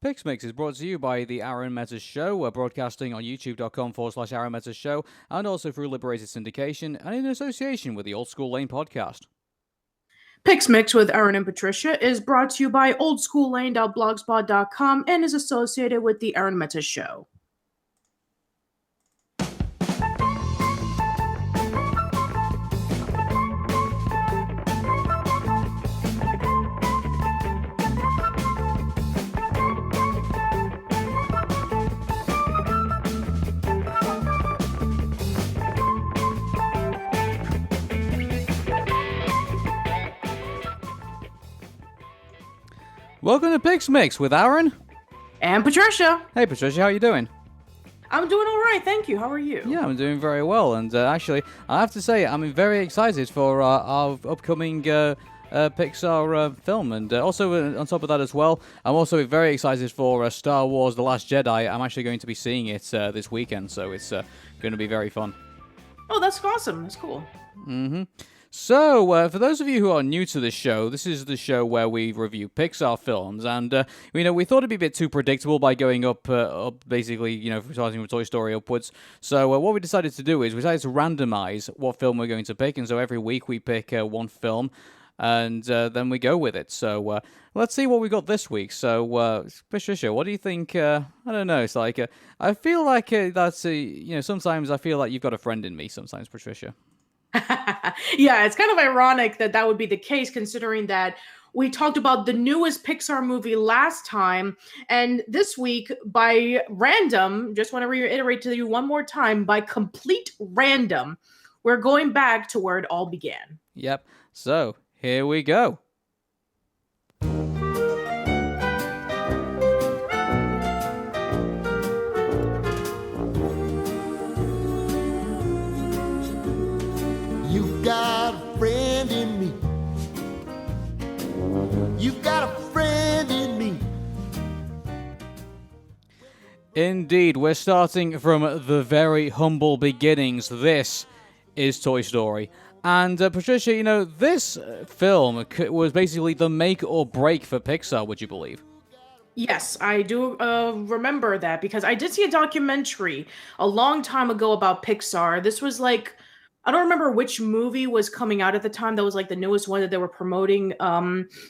PixMix is brought to you by the Arun and Show. We're broadcasting on youtube.com/Arun and Show and also through Liberated Syndication and in association with the Old School Lane podcast. PixMix with Arun and Patricia is brought to you by oldschoollane.blogspot.com and is associated with the Arun Meta Show. Welcome to PixMix with Arun and Patricia. Hey Patricia, how are you doing? I'm doing all right, thank you. How are you? Yeah, I'm doing very well, and actually, I have to say, I'm very excited for our upcoming Pixar film, and also on top of that as well, I'm also very excited for Star Wars: The Last Jedi. I'm actually going to be seeing it this weekend, so it's going to be very fun. Oh, that's awesome. That's cool. Mm-hmm. So, for those of you who are new to this show, this is the show where we review Pixar films, and we thought it'd be a bit too predictable by going up basically, starting with Toy Story upwards. So, what we decided to do is we decided to randomize what film we're going to pick, and so every week we pick one film, and then we go with it. So, let's see what we got this week. So, Patricia, what do you think? I don't know. It's like I feel like that's sometimes I feel like you've got a friend in me. Sometimes, Patricia. Yeah, it's kind of ironic that would be the case, considering that we talked about the newest Pixar movie last time, and this week, by random, just want to reiterate to you one more time, by complete random, we're going back to where it all began. Yep. So, here we go. You've got a friend in me. You've got a friend in me. Indeed, we're starting from the very humble beginnings. This is Toy Story. And Patricia, this film was basically the make or break for Pixar, would you believe? Yes, I do remember that because I did see a documentary a long time ago about Pixar. This was like, I don't remember which movie was coming out at the time. That was like the newest one that they were promoting.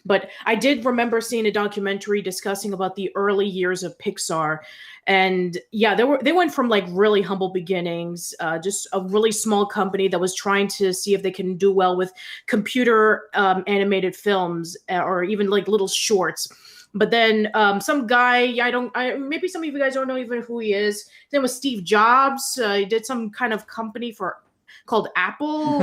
But I did remember seeing a documentary discussing about the early years of Pixar. And yeah, they went from like really humble beginnings, just a really small company that was trying to see if they can do well with computer animated films or even like little shorts. But then some guy, maybe some of you guys don't know even who he is. His name was Steve Jobs. He did some kind of company called Apple.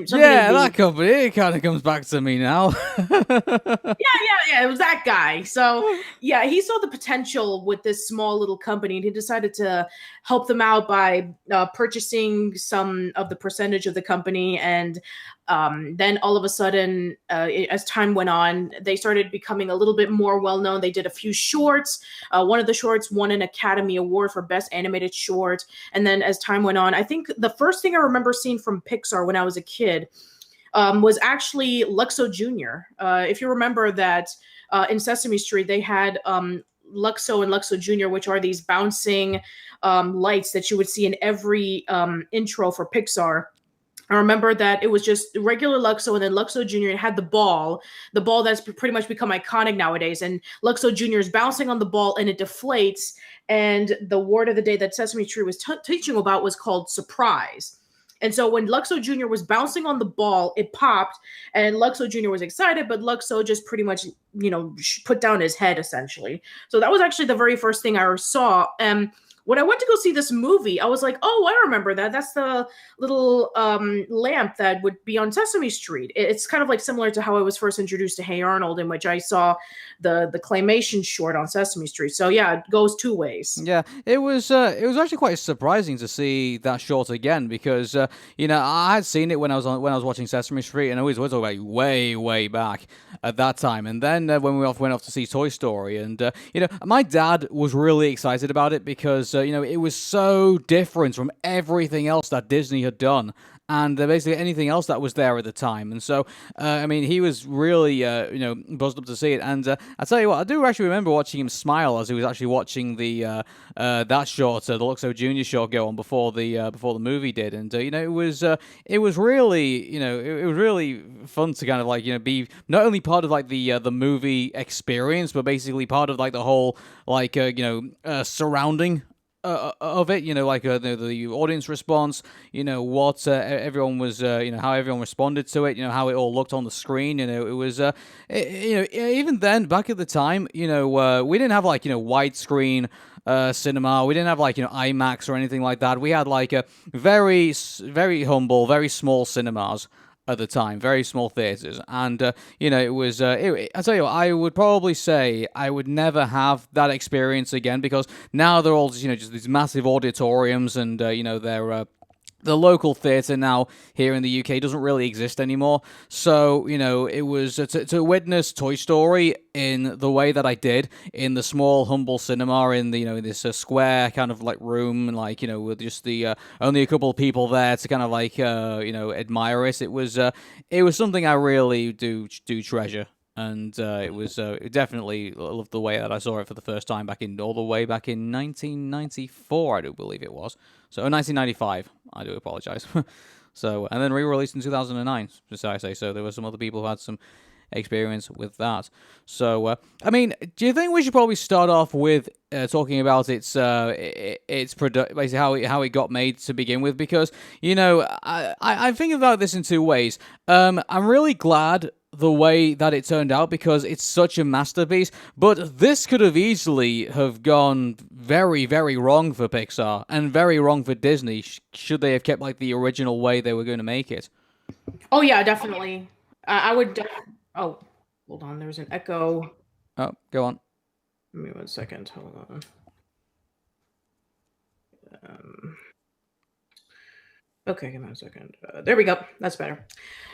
Yeah, that company. It kind of comes back to me now. Yeah. It was that guy. So yeah, he saw the potential with this small little company, and he decided to help them out by purchasing some of the percentage of the company. And then all of a sudden, as time went on, they started becoming a little bit more well-known. They did a few shorts. One of the shorts won an Academy Award for Best Animated Short. And then as time went on, I think the first thing I remember seeing from Pixar when I was a kid was actually Luxo Jr. If you remember that in Sesame Street, they had Luxo and Luxo Jr., which are these bouncing lights that you would see in every intro for Pixar. I remember that it was just regular Luxo and then Luxo Jr. had the ball that's pretty much become iconic nowadays. And Luxo Jr. is bouncing on the ball and it deflates. And the word of the day that Sesame Street was teaching about was called surprise. And so when Luxo Jr. was bouncing on the ball, it popped, and Luxo Jr. was excited, but Luxo just pretty much, put down his head essentially. So that was actually the very first thing I saw. And when I went to go see this movie, I was like, oh, I remember that. That's the little lamp that would be on Sesame Street. It's kind of like similar to how I was first introduced to Hey Arnold, in which I saw the claymation short on Sesame Street. So yeah, it goes two ways. Yeah, it was actually quite surprising to see that short again because I had seen it when I was watching Sesame Street, and we're talking about way back at that time. And then when we went off to see Toy Story, and my dad was really excited about it because it was so different from everything else that Disney had done. and basically anything else that was there at the time. And so, I mean, he was really, buzzed up to see it. And I tell you what, I do actually remember watching him smile as he was actually watching the that short, the Luxo Junior short, go on before the movie did. And it was really, it was really fun to kind of like be not only part of like the movie experience, but basically part of like the whole like surrounding of it, like the audience response, what everyone was, how everyone responded to it, how it all looked on the screen, it was, even then, back at the time, we didn't have like, widescreen cinema, we didn't have like, IMAX or anything like that. We had like a very, very humble, very small cinemas at the time, very small theaters, and it was. I tell you what, I would probably say I would never have that experience again because now they're all just these massive auditoriums, and they're. The local theatre now here in the UK doesn't really exist anymore. So, it was to witness Toy Story in the way that I did in the small, humble cinema in the, in this square kind of like room, and like, with just the only a couple of people there to kind of like, admire it. It was something I really do treasure. And it was definitely loved the way that I saw it for the first time all the way back in 1994, I do believe it was. So 1995, I do apologize. So, and then re-released in 2009, just so I say. So there were some other people who had some experience with that. So, I mean, do you think we should probably start off with talking about basically how it got made to begin with? Because I think about this in two ways. I'm really glad the way that it turned out because it's such a masterpiece, but this could have easily have gone very, very wrong for Pixar and very wrong for Disney should they have kept like the original way they were going to make it. Oh yeah, definitely. I would. Oh, hold on. There's an echo. Oh, go on. Give me 1 second. Hold on. Okay, give me 1 second. There we go. That's better.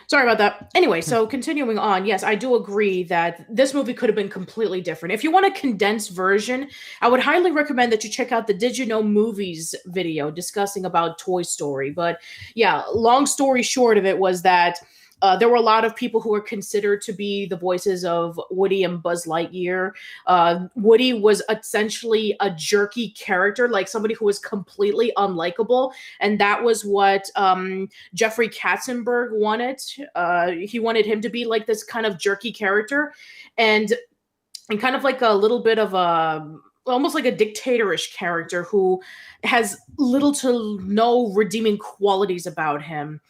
Sorry about that. Anyway, so continuing on, yes, I do agree that this movie could have been completely different. If you want a condensed version, I would highly recommend that you check out the Did You Know Movies video discussing about Toy Story. But yeah, long story short of it was that there were a lot of people who were considered to be the voices of Woody and Buzz Lightyear. Woody was essentially a jerky character, like somebody who was completely unlikable. And that was what Jeffrey Katzenberg wanted. He wanted him to be like this kind of jerky character and kind of like a little bit of almost like a dictatorish character who has little to no redeeming qualities about him.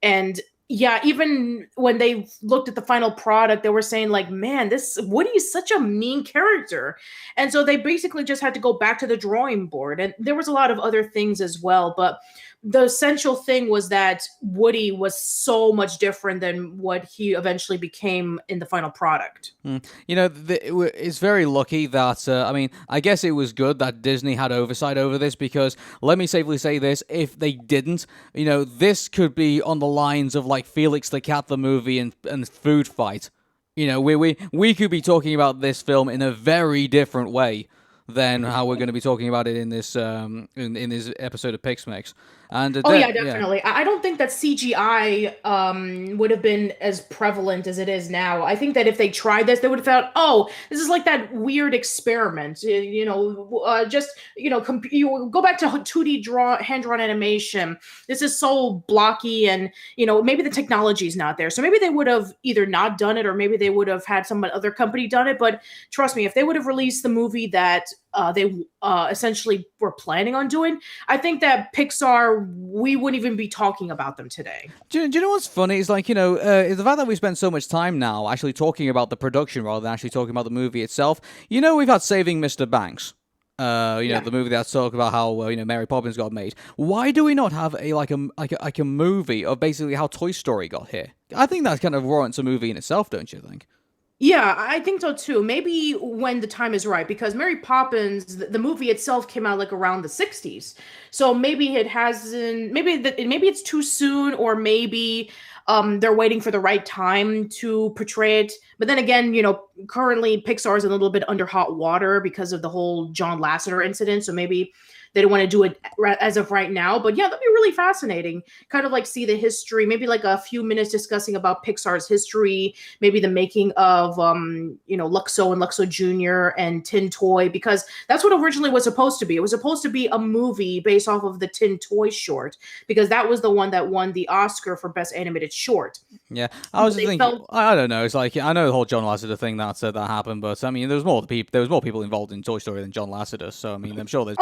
And yeah, even when they looked at the final product, they were saying like, man, this Woody is such a mean character. And so they basically just had to go back to the drawing board. And there was a lot of other things as well. But the essential thing was that Woody was so much different than what he eventually became in the final product. It's very lucky that, I mean, I guess it was good that Disney had oversight over this because, let me safely say this, if they didn't, this could be on the lines of like Felix the Cat the movie and Food Fight. We could be talking about this film in a very different way than how we're going to be talking about it in this in this episode of PixMix. And definitely. Yeah. I don't think that CGI would have been as prevalent as it is now. I think that if they tried this, they would have felt, oh, this is like that weird experiment. You go back to 2D hand-drawn animation. This is so blocky, and maybe the technology is not there. So maybe they would have either not done it, or maybe they would have had some other company done it. But trust me, if they would have released the movie that they essentially were planning on doing, I think that Pixar, we wouldn't even be talking about them today. Do you know what's funny? It's like, the fact that we spend so much time now actually talking about the production rather than actually talking about the movie itself. We've had Saving Mr. Banks. The movie that's talking about how Mary Poppins got made. Why do we not have a movie of basically how Toy Story got here? I think that kind of warrants a movie in itself, don't you think? Yeah, I think so too. Maybe when the time is right, because Mary Poppins, the movie itself came out like around the 60s. So maybe it hasn't, maybe it's too soon, or maybe they're waiting for the right time to portray it. But then again, currently Pixar is a little bit under hot water because of the whole John Lasseter incident. So maybe they don't want to do it as of right now. But yeah, that'd be really fascinating. Kind of like see the history, maybe like a few minutes discussing about Pixar's history, maybe the making of Luxo and Luxo Jr. and Tin Toy, because that's what originally was supposed to be. It was supposed to be a movie based off of the Tin Toy short, because that was the one that won the Oscar for Best Animated Short. Yeah, I was just thinking. I don't know. It's like I know the whole John Lasseter thing that happened, but I mean, there was more people involved in Toy Story than John Lasseter. So I mean, I'm sure there's.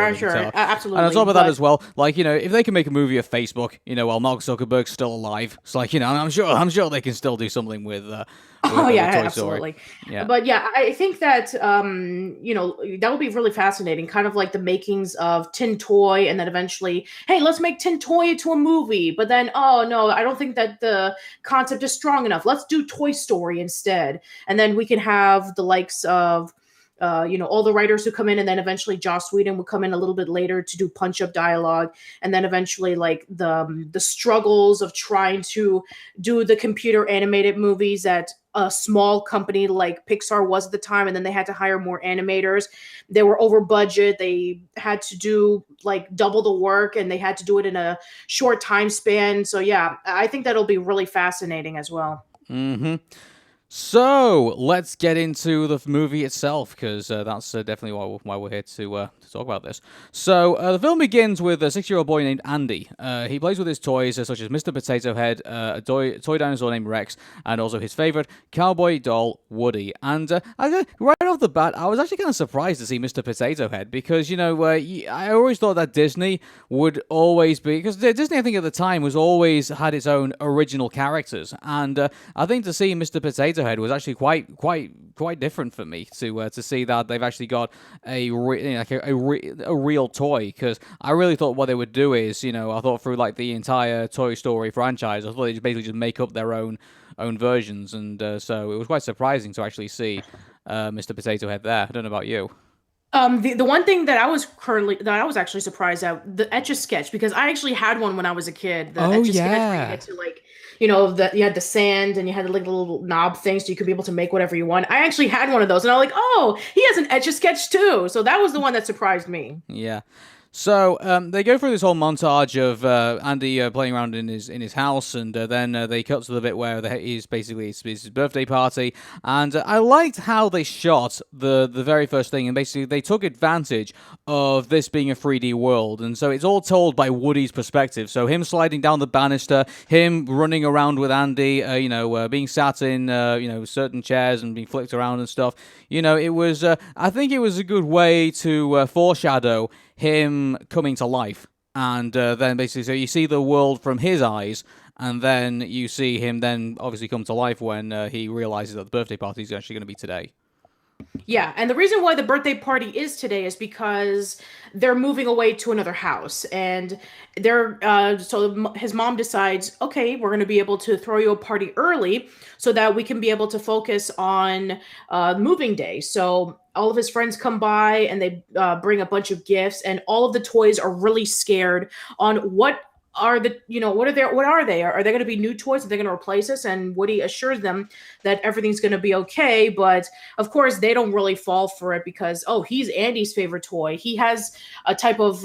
Sure, absolutely. And on top of that as well, like if they can make a movie of Facebook, while Mark Zuckerberg's still alive, it's like I'm sure they can still do something with. Toy absolutely. Story. Yeah. But yeah, I think that that would be really fascinating. Kind of like the makings of Tin Toy, and then eventually, hey, let's make Tin Toy into a movie. But then, oh no, I don't think that the concept is strong enough. Let's do Toy Story instead, and then we can have the likes of. All the writers who come in, and then eventually Joss Whedon would come in a little bit later to do punch-up dialogue, and then eventually like the struggles of trying to do the computer animated movies that a small company like Pixar was at the time, and then they had to hire more animators. They were over budget. They had to do like double the work, and they had to do it in a short time span. So yeah, I think that'll be really fascinating as well. Mm-hmm. So let's get into the movie itself, because that's definitely why we're here to talk about this. So the film begins with a 6-year-old boy named Andy. He plays with his toys such as Mr. Potato Head, a toy dinosaur named Rex, and also his favorite cowboy doll Woody. And right off the bat, I was actually kind of surprised to see Mr. Potato Head, because I always thought that Disney would always be, because Disney I think at the time was always had its own original characters, and I think to see Mr. Potato Head was actually quite different for me to see that they've actually got a real toy, because I really thought what they would do is I thought through like the entire Toy Story franchise, I thought they'd basically just make up their own versions, and so it was quite surprising to actually see Mr. Potato Head there. I don't know about you. The one thing that I was actually surprised at, the Etch-a-Sketch, because I actually had one when I was a kid. The Etch-a-Sketch where you had to like, you had the sand and you had like the little knob thing so you could be able to make whatever you want. I actually had one of those, and I'm like, oh, he has an Etch-a-Sketch too. So that was the one that surprised me. Yeah. So they go through this whole montage of Andy playing around in his house, and then they cut to the bit where he's basically it's his birthday party. And I liked how they shot the very first thing, and basically they took advantage of this being a 3D world, and so it's all told by Woody's perspective. So him sliding down the banister, him running around with Andy, being sat in certain chairs and being flicked around and stuff. It was I think it was a good way to foreshadow him coming to life, and then basically so you see the world from his eyes, and then you see him then obviously come to life when he realizes that the birthday party is actually going to be today. Yeah, and the reason why the birthday party is today is because they're moving away to another house, and so his mom decides, okay, we're going to be able to throw you a party early so that we can be able to focus on moving day. So all of his friends come by, and they bring a bunch of gifts, and all of the toys are really scared on what are the, what are they? Are they going to be new toys? Are they going to replace us? And Woody assures them that everything's going to be okay. But of course, they don't really fall for it because, oh, he's Andy's favorite toy. He has a type of,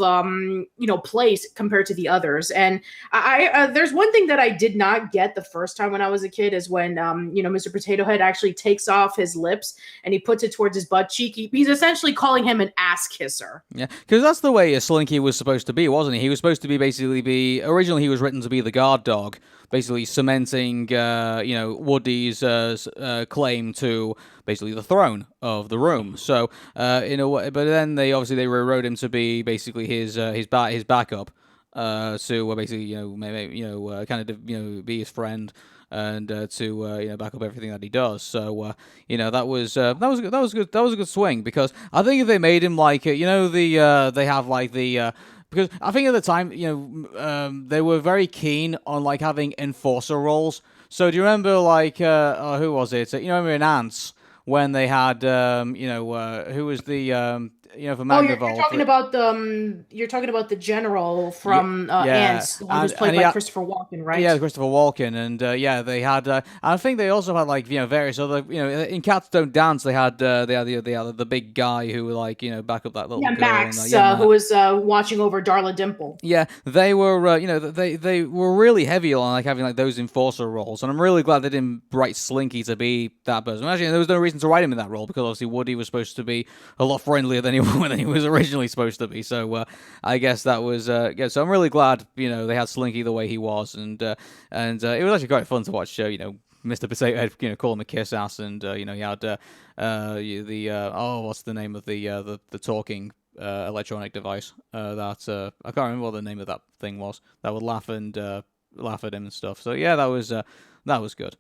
place compared to the others. And I there's one thing that I did not get the first time when I was a kid is when, Mr. Potato Head actually takes off his lips and he puts it towards his butt cheek. He's essentially calling him an ass kisser. Yeah, because that's the way a Slinky was supposed to be, wasn't he? He was supposed to be originally he was written to be the guard dog, basically cementing, Woody's claim to basically the throne of the room. So, in a way, but then they rewrote him to be basically his backup, to basically be his friend. And to back up everything that he does, so that was good. That was a good swing, because I think if they made him like they have like the. Because I think at the time, they were very keen on like having enforcer roles. So do you remember like who was it? Remember in Ants when they had, who was the, for Oh, you're Magnavolt. talking about the general Yeah, from yeah, Ants, the one who's played and by yeah, Christopher Walken, yeah, right? Christopher Walken, and they had. I think they also had like various other in Cats Don't Dance. They had the big guy who would like back up that little Yeah, girl and Max, yeah, who Matt. was watching over Darla Dimple. Yeah, they were, they were really heavy on like having like those enforcer roles, and I'm really glad they didn't write Slinky to be that person. Actually, there was no reason to write him in that role because obviously Woody was supposed to be a lot friendlier than he was originally supposed to be. So I guess that was yeah. So I'm really glad they had Slinky the way he was, and it was actually quite fun to watch. Mr. Potato Head, call him a kiss ass, and he had what's the name of the talking electronic device that I can't remember what the name of that thing was that would laugh at him and stuff. So yeah, that was good.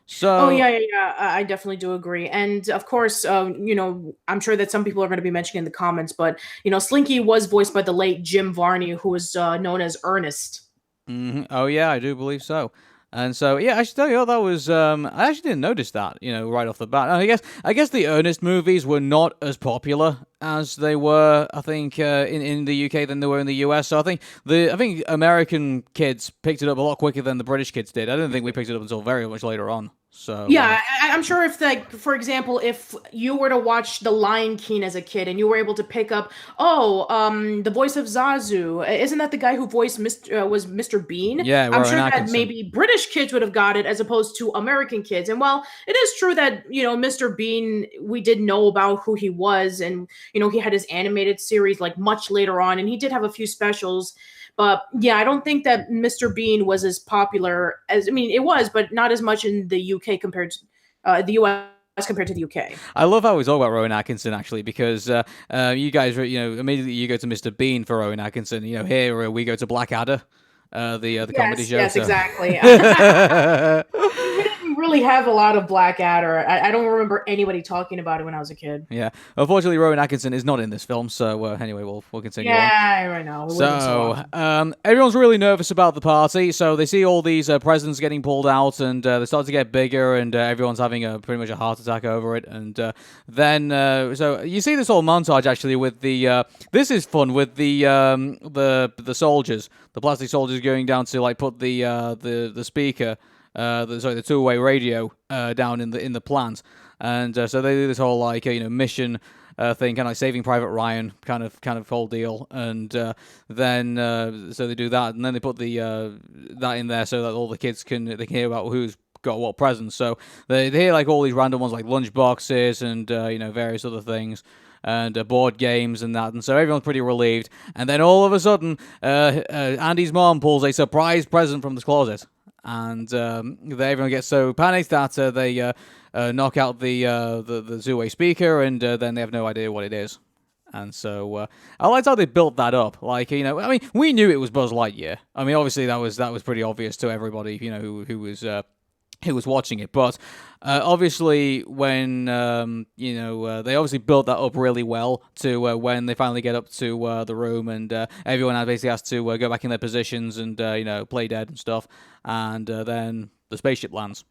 So Oh yeah, yeah, yeah. I definitely do agree, and of course, I'm sure that some people are going to be mentioning in the comments, but Slinky was voiced by the late Jim Varney, who was known as Ernest. Oh yeah, I do believe so. And so yeah, I should tell you, that was I actually didn't notice that, right off the bat. And I guess the Ernest movies were not as popular as they were, I think, in the UK than they were in the US. So I think American kids picked it up a lot quicker than the British kids did. I didn't think we picked it up until very much later on. So Yeah, I'm sure if, like, for example, if you were to watch The Lion King as a kid and you were able to pick up, the voice of Zazu, isn't that the guy who voiced was Mr. Bean? yeah, I'm Rowan sure that Atkinson. maybe British kids would have got it as opposed to American kids. And while it is true that Mr. Bean, we did know about who he was, and he had his animated series like much later on, and he did have a few specials. But yeah, I don't think that Mr. Bean was as popular as, I mean, it was, but not as much in the UK compared to the US compared to the UK. I love how we talk about Rowan Atkinson actually, because you guys, immediately you go to Mr. Bean for Rowan Atkinson. Here we go to Blackadder, the comedy show. Yes, so. exactly. We didn't really have a lot of Blackadder. I don't remember anybody talking about it when I was a kid. Yeah, unfortunately, Rowan Atkinson is not in this film. So anyway, we'll continue on. Yeah, I know. So, everyone's really nervous about the party. So they see all these presents getting pulled out, and they start to get bigger, and everyone's having pretty much a heart attack over it. And then, so you see this whole montage actually with the. This is fun with the soldiers, the plastic soldiers going down to like put the speaker. The two-way radio down in the plant, and so they do this whole like mission thing, kind of like Saving Private Ryan kind of whole deal, and then so they do that, and then they put the that in there so that all the kids can hear about who's got what presents. So they hear like all these random ones like lunch boxes and various other things. And board games and that, and so everyone's pretty relieved. And then all of a sudden, Andy's mom pulls a surprise present from the closet. And everyone gets so panicked that they knock out the two-way speaker, and then they have no idea what it is. And so I liked how they built that up. Like I mean, we knew it was Buzz Lightyear. I mean, obviously that was pretty obvious to everybody, who was watching it. But obviously, when they obviously built that up really well to when they finally get up to the room, and everyone basically has to go back in their positions and play dead and stuff, and then the spaceship lands.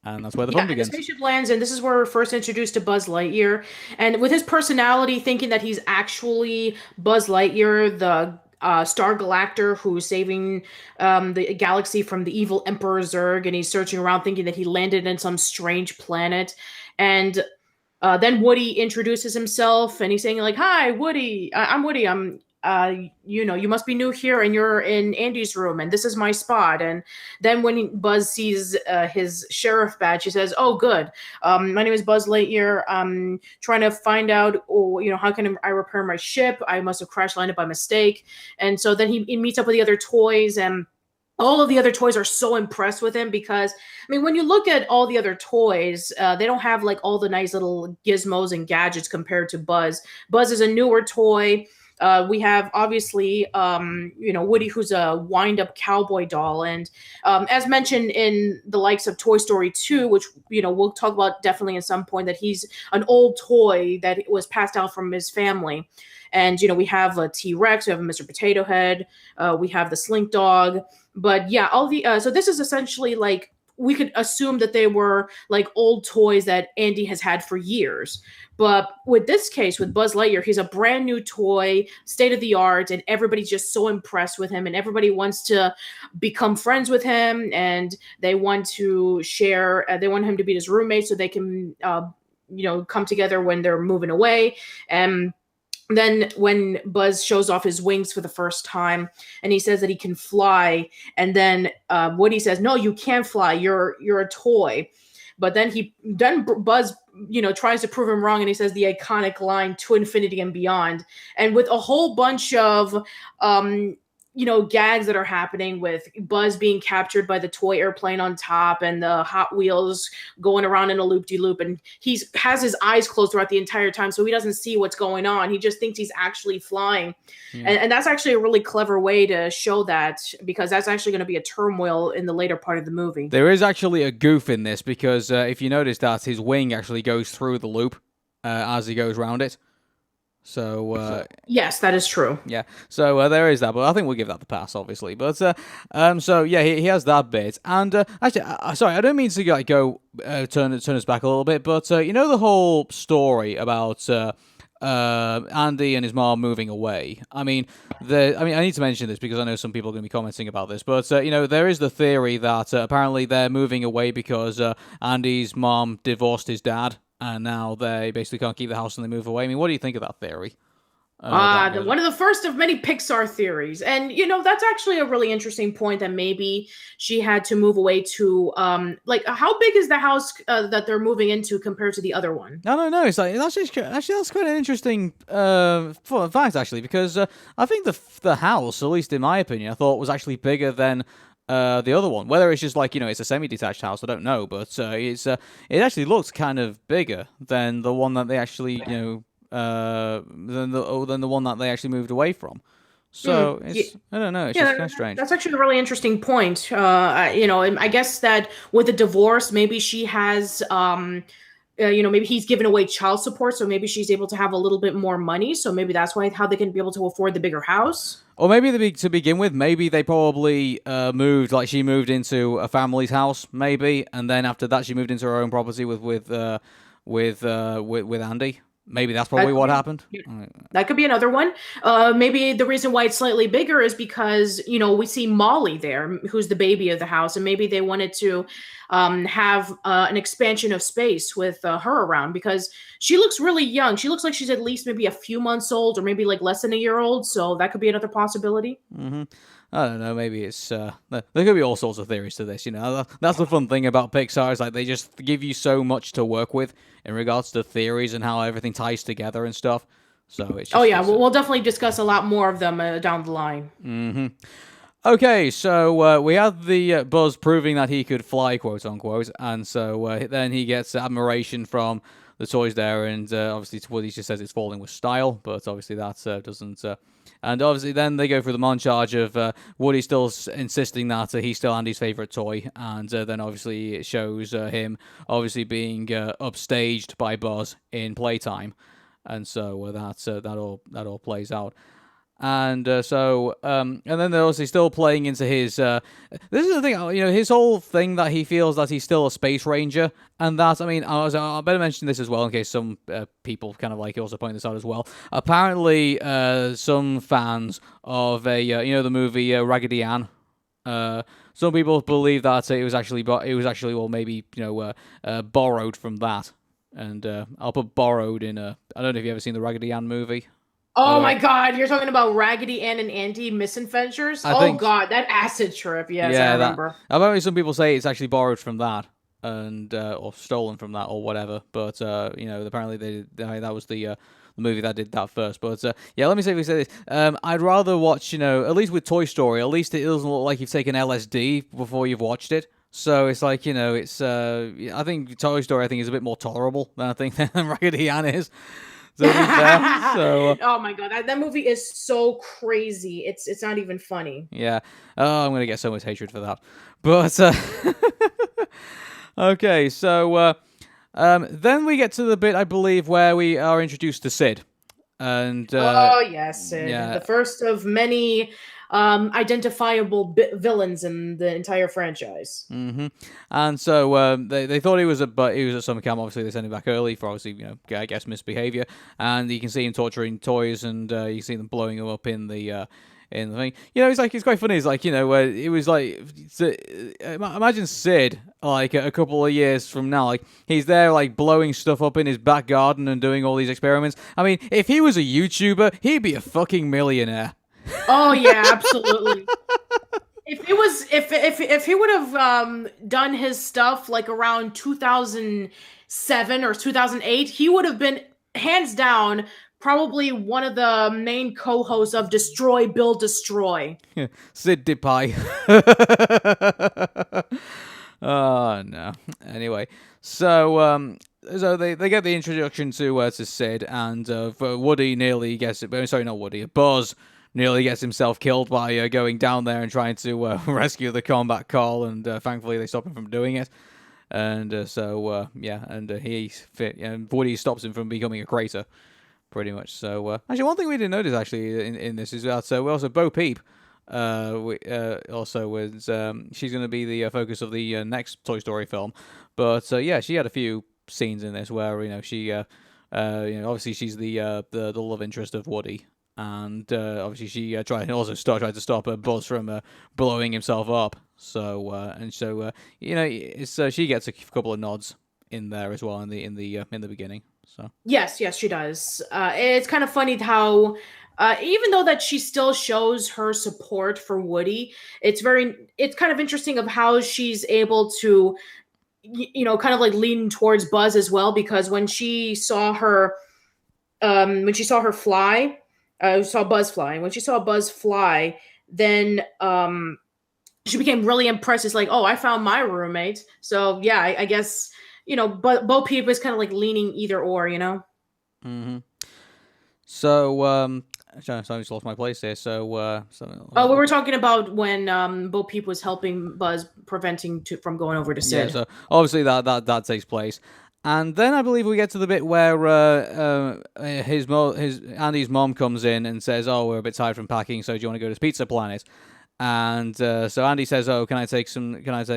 And that's where the fun begins. The spaceship lands, and this is where we're first introduced to Buzz Lightyear. And with his personality, thinking that he's actually Buzz Lightyear, the Star Galactor who's saving the galaxy from the evil Emperor Zurg, and he's searching around thinking that he landed in some strange planet. And then Woody introduces himself, and he's saying like, "Hi, Woody. I'm Woody. You must be new here, and you're in Andy's room, and this is my spot." And then when Buzz sees his sheriff badge, he says, "Oh, good. My name is Buzz Lightyear. I'm trying to find out, how can I repair my ship? I must have crash landed by mistake." And so then he meets up with the other toys, and all of the other toys are so impressed with him because, I mean, when you look at all the other toys, they don't have like all the nice little gizmos and gadgets compared to Buzz. Buzz is a newer toy. We have obviously, Woody, who's a wind-up cowboy doll, and as mentioned in the likes of Toy Story 2, which we'll talk about definitely at some point, that he's an old toy that was passed down from his family. And we have a T-Rex, we have a Mr. Potato Head, we have the Slink Dog, but yeah, all the so this is essentially like we could assume that they were like old toys that Andy has had for years. But with this case, with Buzz Lightyear, he's a brand new toy, state of the art, and everybody's just so impressed with him, and everybody wants to become friends with him, and they want to share. They want him to be his roommate so they can, come together when they're moving away. And then when Buzz shows off his wings for the first time, and he says that he can fly, and then Woody says, "No, you can't fly. You're a toy." But then Buzz, tries to prove him wrong, and he says the iconic line, "To infinity and beyond." And with a whole bunch of gags that are happening with Buzz being captured by the toy airplane on top and the Hot Wheels going around in a loop-de-loop, and he has his eyes closed throughout the entire time, so he doesn't see what's going on. He just thinks he's actually flying. Yeah. And that's actually a really clever way to show that, because that's actually going to be a turmoil in the later part of the movie. There is actually a goof in this, because if you notice that his wing actually goes through the loop as he goes around it. So yes, that is true. Yeah, so there is that, but I think we'll give that the pass, obviously. But so yeah, he has that bit, and actually, sorry, I don't mean to go turn us back a little bit, but the whole story about Andy and his mom moving away. I mean, I need to mention this because I know some people are going to be commenting about this, but there is the theory that apparently they're moving away because Andy's mom divorced his dad. And now they basically can't keep the house and they move away. I mean, what do you think of that theory? One of the first of many Pixar theories. And, that's actually a really interesting point, that maybe she had to move away to, how big is the house that they're moving into compared to the other one? No. It's like, that's quite an interesting fact, actually, because I think the house, at least in my opinion, I thought was actually bigger than the other one. Whether it's just like, it's a semi-detached house, I don't know, but it actually looks kind of bigger than the one that they actually, than the one that they actually moved away from. So I don't know. It's just kind of strange. That's actually a really interesting point. I guess that with the divorce, maybe she has, maybe he's given away child support, so maybe she's able to have a little bit more money. So maybe that's how they can be able to afford the bigger house. Or maybe to begin with, maybe they probably moved, like she moved into a family's house, maybe, and then after that she moved into her own property with Andy. Maybe that's probably what happened. That could be another one. Maybe the reason why it's slightly bigger is because, we see Molly there, who's the baby of the house. And maybe they wanted to have an expansion of space with her around, because she looks really young. She looks like she's at least maybe a few months old, or maybe like less than a year old. So that could be another possibility. Mm-hmm. I don't know, maybe it's, there could be all sorts of theories to this, that's the fun thing about Pixar, is like, they just give you so much to work with in regards to theories and how everything ties together and stuff, so it's just, we'll definitely discuss a lot more of them down the line. Mm-hmm. Okay, so we had the Buzz proving that he could fly, quote unquote, and so then he gets admiration from the toys there, and obviously Woody just says it's falling with style, but obviously that doesn't... And obviously then they go through the montage of Woody still insisting that he's still Andy's favourite toy, and then obviously it shows him obviously being upstaged by Buzz in playtime, and so that all plays out. And and then they're obviously still playing into his. This is the thing, his whole thing that he feels that he's still a space ranger, and that I better mention this as well in case some people kind of like also point this out as well. Apparently, some fans of the movie Raggedy Ann. Some people believe that it was actually maybe borrowed from that, and I'll put borrowed in a. I don't know if you ever seen the Raggedy Ann movie. Oh my God, you're talking about Raggedy Ann and Andy Misadventures? God, that acid trip. Yes, I remember. Apparently some people say it's actually borrowed from that, and or stolen from that or whatever, but apparently that was the movie that did that first. But let me say this. I'd rather watch, at least with Toy Story, at least it doesn't look like you've taken LSD before you've watched it. So it's like, it's I think Toy Story is a bit more tolerable than I think than Raggedy Ann is. Oh my God, that movie is so crazy. It's not even funny. Yeah. Oh, I'm gonna get so much hatred for that. But okay, so then we get to the bit, I believe, where we are introduced to Sid. And yes, Sid. Yeah. The first of many identifiable villains in the entire franchise. Mm-hmm. And so they thought he was at summer camp. Obviously, they sent him back early for obviously I guess misbehavior. And you can see him torturing toys, and you can see them blowing him up in the thing. It's quite funny. It's like it was like imagine Sid like a couple of years from now, like he's there like blowing stuff up in his back garden and doing all these experiments. I mean, if he was a YouTuber, he'd be a fucking millionaire. Oh yeah, absolutely. If he would have done his stuff like around 2007 or 2008, he would have been hands down probably one of the main co-hosts of Destroy Build Destroy. Sid Depay. Oh no. Anyway, so they get the introduction to Sid, and Woody nearly gets it. Sorry, not Woody. Buzz nearly gets himself killed by going down there and trying to rescue the combat call, and thankfully they stop him from doing it. And Woody stops him from becoming a crater, pretty much. So actually, one thing we didn't notice actually in this is that we also Bo Peep. Also was she's going to be the focus of the next Toy Story film, but she had a few scenes in this where she obviously she's the love interest of Woody, and obviously she tried to stop Buzz from blowing himself up. So she gets a couple of nods in there as well in the beginning. So yes, she does. It's kind of funny how. Even though that she still shows her support for Woody, it's kind of interesting of how she's able to, kind of like lean towards Buzz as well, because when she saw fly, saw Buzz fly, and when she saw Buzz fly, then she became really impressed. It's like, oh, I found my roommate. So yeah, I guess but Bo Peep is kind of like leaning either or, Mm-hmm. So I just lost my place here. So we were talking about when Bo Peep was helping Buzz, preventing from going over to Sid. Yeah, so obviously that takes place, and then I believe we get to the bit where Andy's mom comes in and says, "Oh, we're a bit tired from packing, so do you want to go to Pizza Planet?" And so Andy says, "Oh, can I take some toys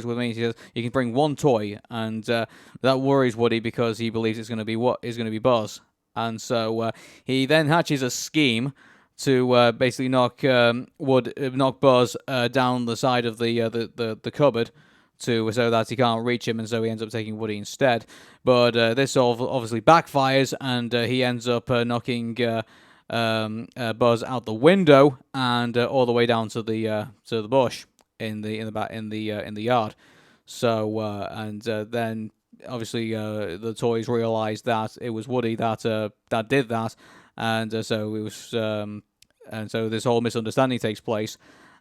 with me?" She says, "You can bring one toy," and that worries Woody because he believes it's going to be Buzz. And so he then hatches a scheme to basically knock Buzz down the side of the cupboard so that he can't reach him, and so he ends up taking Woody instead. But this obviously backfires, and he ends up knocking Buzz out the window and all the way down to the bush in the yard. So then. Obviously, the toys realized that it was Woody that did that, and so it was, and so this whole misunderstanding takes place,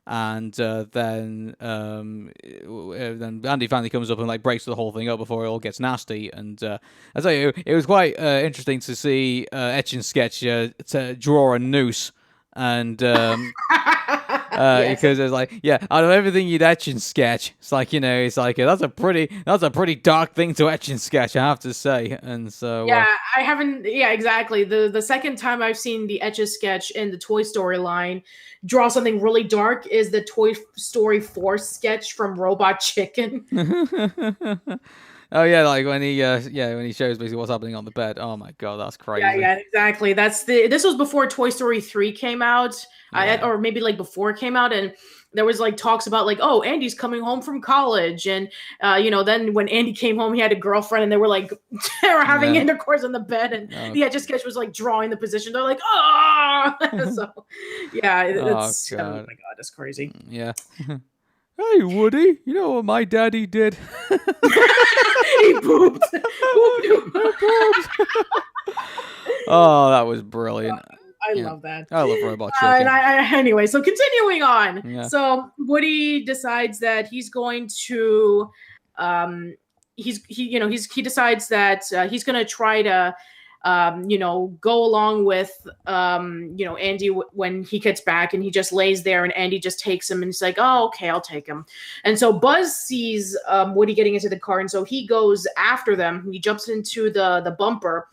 and then Andy finally comes up and like breaks the whole thing up before it all gets nasty. And I tell you, it was quite interesting to see Etch and Sketch to draw a noose. And because it's like, out of everything you'd etch and sketch, it's like that's a pretty dark thing to etch and sketch, I have to say. And so I haven't exactly. The second time I've seen the etch a sketch in the Toy Story line draw something really dark is the Toy Story 4 sketch from Robot Chicken. Oh yeah, like when he shows basically what's happening on the bed. Oh my god, that's crazy. Yeah, exactly. This was before Toy Story 3 came out, or maybe like before it came out, and there was like talks about like, oh, Andy's coming home from college, and then when Andy came home, he had a girlfriend, and they were having intercourse on the bed, and the Etch a Sketch was like drawing the position. They're like, oh, so it's oh my god, that's crazy. Yeah. Hey, Woody, you know what my daddy did? He pooped. Oh, that was brilliant. I love that. I love Robot Chicken. Anyway, so continuing on. Yeah. So Woody decides that he's going to, he decides that he's going to try to, go along with, Andy when he gets back, and he just lays there, and Andy just takes him, and he's like, oh, okay, I'll take him. And so Buzz sees Woody getting into the car, and so he goes after them. He jumps into the bumper,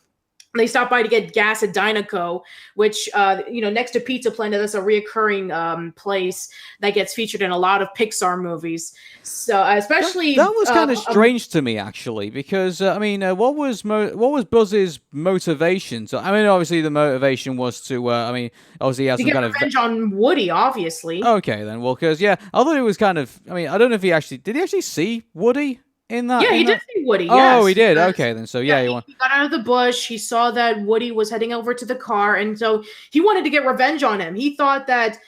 They stop by to get gas at Dynaco, which, next to Pizza Planet, that's a reoccurring place that gets featured in a lot of Pixar movies. So, especially that was kind of strange to me, actually, because what was Buzz's motivation? So, I mean, obviously the motivation was to, obviously he has to some get kind of revenge on Woody, obviously. Okay, then, well, because I thought it was kind of. I mean, I don't know if did he actually see Woody in that? Yeah, he did see Woody. Oh, yes, he did. Okay, then. So he got out of the bush. He saw that Woody was heading over to the car, and so he wanted to get revenge on him. He thought that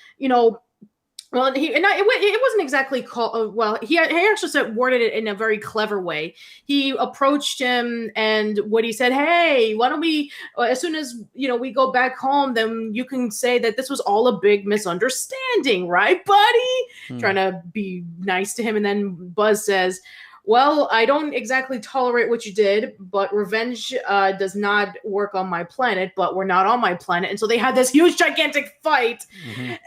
well, it wasn't exactly called. Well, he actually worded it in a very clever way. He approached him, and Woody said, "Hey, why don't we? As soon as we go back home, then you can say that this was all a big misunderstanding, right, buddy?" Trying to be nice to him, and then Buzz says, "Well, I don't exactly tolerate what you did, but revenge does not work on my planet, but we're not on my planet." And so they had this huge, gigantic fight,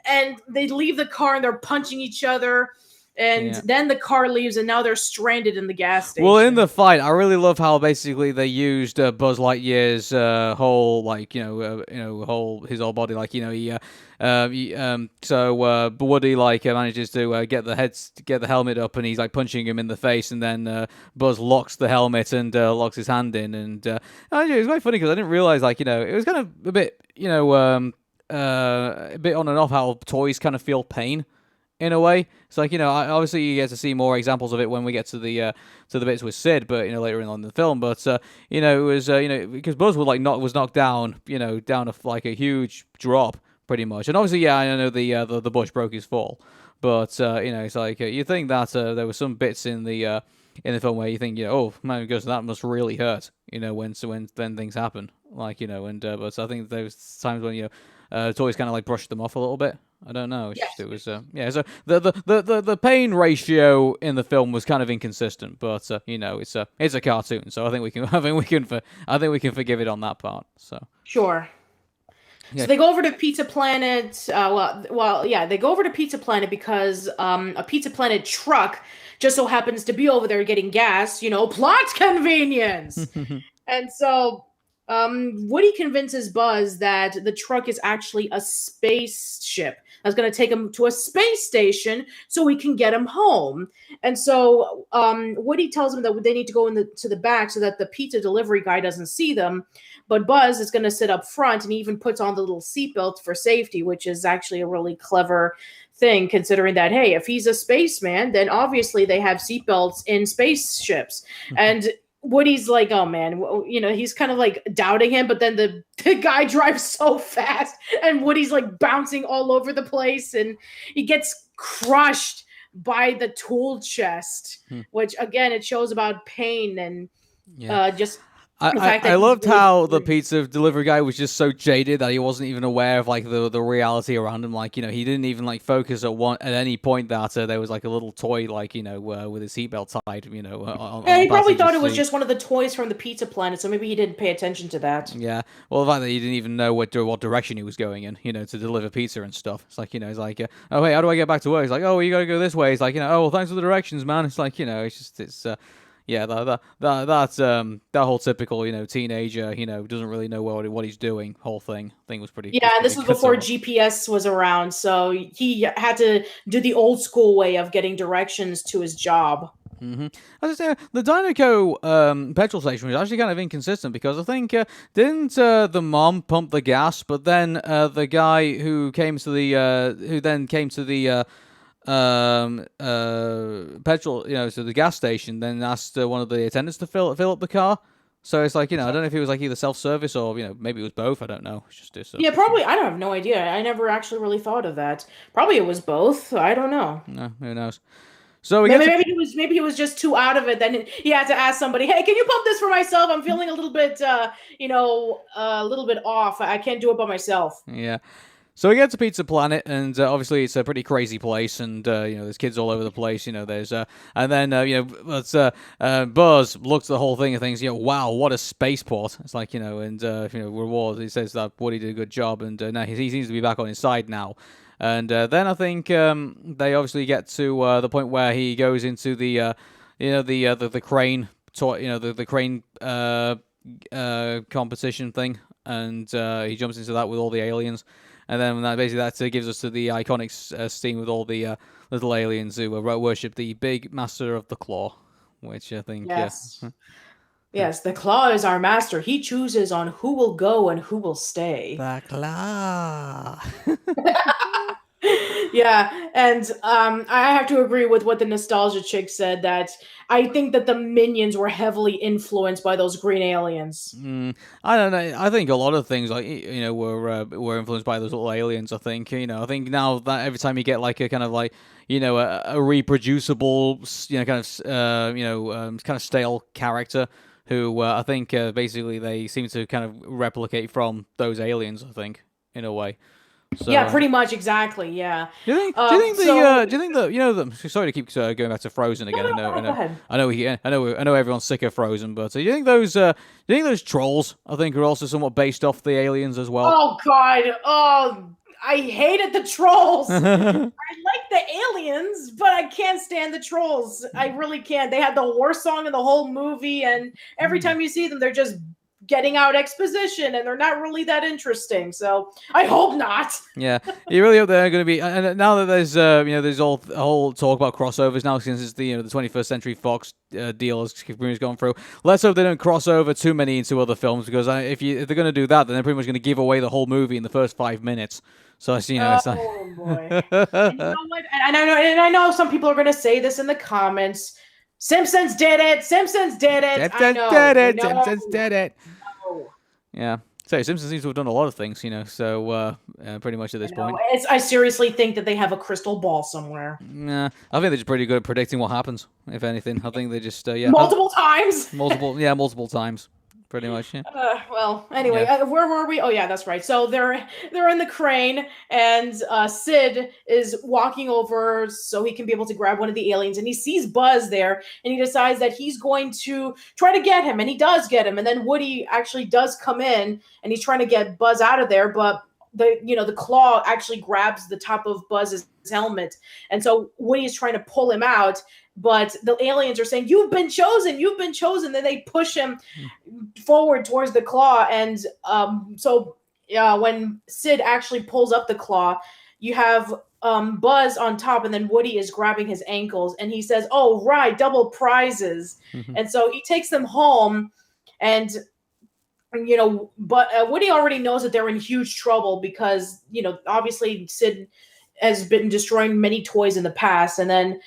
and they leave the car and they're punching each other. And then the car leaves, and now they're stranded in the gas station. Well, in the fight, I really love how basically they used Buzz Lightyear's whole, his whole body, Woody manages to get the helmet up, and he's like punching him in the face, and then Buzz locks the helmet and locks his hand in, and it was quite funny because I didn't realize it was kind of a bit a bit on and off how toys kind of feel pain. In a way, it's obviously you get to see more examples of it when we get to the bits with Sid, but later in the film. But it was because Buzz was knocked down, down a huge drop, pretty much. And obviously, I know the bush broke his fall, but it's you think that there were some bits in the film where you think oh man, because that must really hurt, when things happen, but I think there was times when toys kind of brushed them off a little bit. I don't know. It was So the pain ratio in the film was kind of inconsistent, but it's a cartoon, so I think we can forgive it on that part. So sure. Yeah. So they go over to Pizza Planet. They go over to Pizza Planet because a Pizza Planet truck just so happens to be over there getting gas. Plot convenience. And so Woody convinces Buzz that the truck is actually a spaceship that's going to take him to a space station so he can get him home. And so Woody tells him that they need to go to the back so that the pizza delivery guy doesn't see them. But Buzz is going to sit up front, and he even puts on the little seatbelt for safety, which is actually a really clever thing, considering that, hey, if he's a spaceman, then obviously they have seatbelts in spaceships. And Woody's like, oh man, he's kind of doubting him, but then the guy drives so fast, and Woody's bouncing all over the place, and he gets crushed by the tool chest, which again, it shows about pain and just. I loved how the pizza delivery guy was just so jaded that he wasn't even aware of the reality around him. He didn't even focus at any point that there was a little toy with his seatbelt tied. He probably thought it was just one of the toys from the Pizza Planet, so maybe he didn't pay attention to that. Yeah, well, the fact that he didn't even know what direction he was going in, to deliver pizza and stuff. It's oh wait, how do I get back to work? He's oh, you gotta go this way. He's oh well, thanks for the directions, man. It's that whole typical, teenager, doesn't really know what he's doing. Whole thing was pretty. Yeah, and this was before GPS was around, so he had to do the old school way of getting directions to his job. Mm-hmm. As I say, the Dynaco petrol station was actually kind of inconsistent because I think didn't the mom pump the gas, but then the guy who came to the petrol, to the gas station, then asked one of the attendants to fill up the car. So it's I don't know if it was either self-service or maybe it was both. I don't know. It's just probably. I don't have no idea. I never actually really thought of that. Probably it was both. I don't know. No, who knows? So maybe he was just too out of it. Then he had to ask somebody, "Hey, can you pump this for myself? I'm feeling a little bit, a little bit off. I can't do it by myself." Yeah. So we get to Pizza Planet, and obviously it's a pretty crazy place, and there's kids all over the place. There's and then Buzz looks at the whole thing and thinks, wow, what a spaceport. It's reward. He says that Woody did a good job, and now he seems to be back on his side now. And then I think they obviously get to the point where he goes into the crane, the crane competition thing, and he jumps into that with all the aliens, and then that gives us to the iconic scene with all the little aliens who worship the big master of the claw, which I think Yes. Yes, the claw is our master. He chooses on who will go and who will stay. the claw. Yeah, and I have to agree with what the nostalgia chick said, that I think that the minions were heavily influenced by those green aliens. I don't know. I think a lot of things were influenced by those little aliens. I think I think now that every time you get like a kind of like a reproducible kind of stale character who I think basically they seem to kind of replicate from those aliens. I think in a way. So, Yeah, pretty much, exactly. Yeah. Do you think? Do you think the? Do you think the? Sorry to keep going back to Frozen again. No, go ahead. I know everyone's sick of Frozen, but do you think those? Do you think those trolls? I think are also somewhat based off the aliens as well. Oh God! Oh, I hated the trolls. I like the aliens, but I can't stand the trolls. I really can't. They had the worst song in the whole movie, and every time you see them, they're just getting out exposition, and they're not really that interesting. So I hope not. Yeah, you really hope they're going to be. And now that there's there's all a whole talk about crossovers now since it's the the 21st Century Fox deal has gone through. Let's hope they don't cross over too many into other films, because if they're going to do that, then they're pretty much going to give away the whole movie in the first 5 minutes. So it's Oh it's like, boy! And you know what? And I know some people are going to say this in the comments. Simpsons did it. Simpsons did it. I know. Simpsons did it. No. Yeah. So Simpsons seems to have done a lot of things, so pretty much at this point. I seriously think that they have a crystal ball somewhere. Nah, I think they're just pretty good at predicting what happens, if anything. I think they just, Multiple times. multiple times. Pretty much, yeah. Well, anyway, Yeah. where were we? Oh yeah, that's right. So they're in the crane, and Sid is walking over so he can be able to grab one of the aliens, and he sees Buzz there, and he decides that he's going to try to get him, and he does get him, and then Woody actually does come in, and he's trying to get Buzz out of there, but the claw actually grabs the top of Buzz's helmet, and so Woody is trying to pull him out. But the aliens are saying, "You've been chosen. You've been chosen." Then they push him forward towards the claw, and when Sid actually pulls up the claw, you have Buzz on top, and then Woody is grabbing his ankles, and he says, "Oh right, double prizes." And so he takes them home, and but Woody already knows that they're in huge trouble because obviously Sid has been destroying many toys in the past, and then.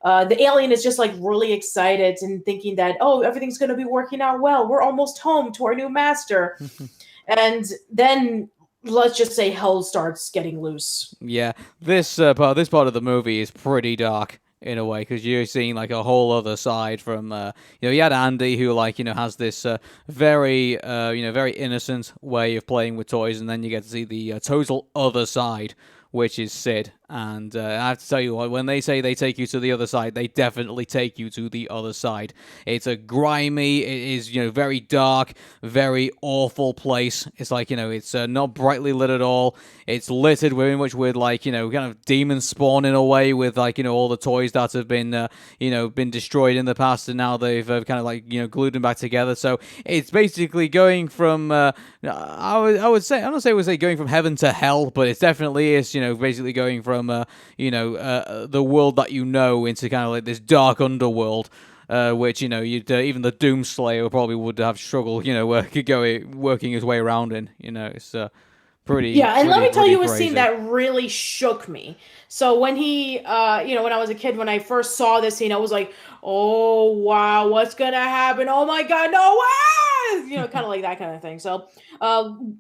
The alien is just like really excited and thinking that, oh, everything's going to be working out well. We're almost home to our new master. And then let's just say hell starts getting loose. Yeah, this part of the movie is pretty dark in a way, because you're seeing like a whole other side from you had Andy who has this very very innocent way of playing with toys, and then you get to see the total other side, which is Sid. And I have to tell you what, when they say they take you to the other side, they definitely take you to the other side. It's a grimy, it is, very dark, very awful place. It's like, it's not brightly lit at all. It's littered very much with, like, kind of demon spawn in a way, with, like, all the toys that have been, been destroyed in the past, and now they've kind of, like, glued them back together. So it's basically going from, I would say, I'm not saying I would say going from heaven to hell, but it definitely is, basically going from the world that into kind of like this dark underworld, which you'd even the Doomslayer probably would have struggled, working his way around in. It's pretty. Yeah, and let me tell you a crazy scene that really shook me. So when when I was a kid, when I first saw this scene, I was like, oh wow, what's gonna happen? Oh my god, no way! Kind of like that kind of thing. So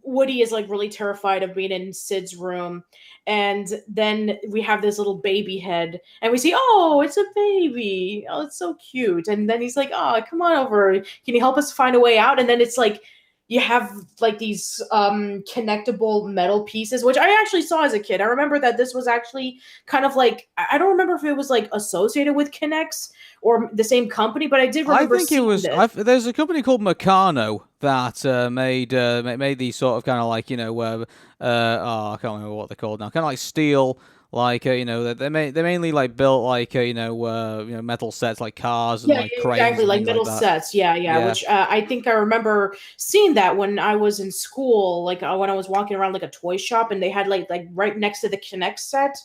Woody is like really terrified of being in Sid's room. And then we have this little baby head, and we see, oh, it's a baby. Oh, it's so cute. And then he's like, oh, come on over. Can you help us find a way out? And then it's like, you have like these connectable metal pieces, which I actually saw as a kid. I remember that this was actually kind of like, I don't remember if it was like associated with Kinects or the same company, but I did remember. I think it was. There's a company called Meccano that made these sort of kind of like I can't remember what they're called now. Kind of like steel, Like they mainly like built like metal sets like cars and Yeah, like yeah, cranes exactly. and Like things like middle that. sets. Yeah, yeah. Yeah. Which I think I remember seeing that when I was in school, like when I was walking around like a toy shop, and they had like right next to the Kinect set.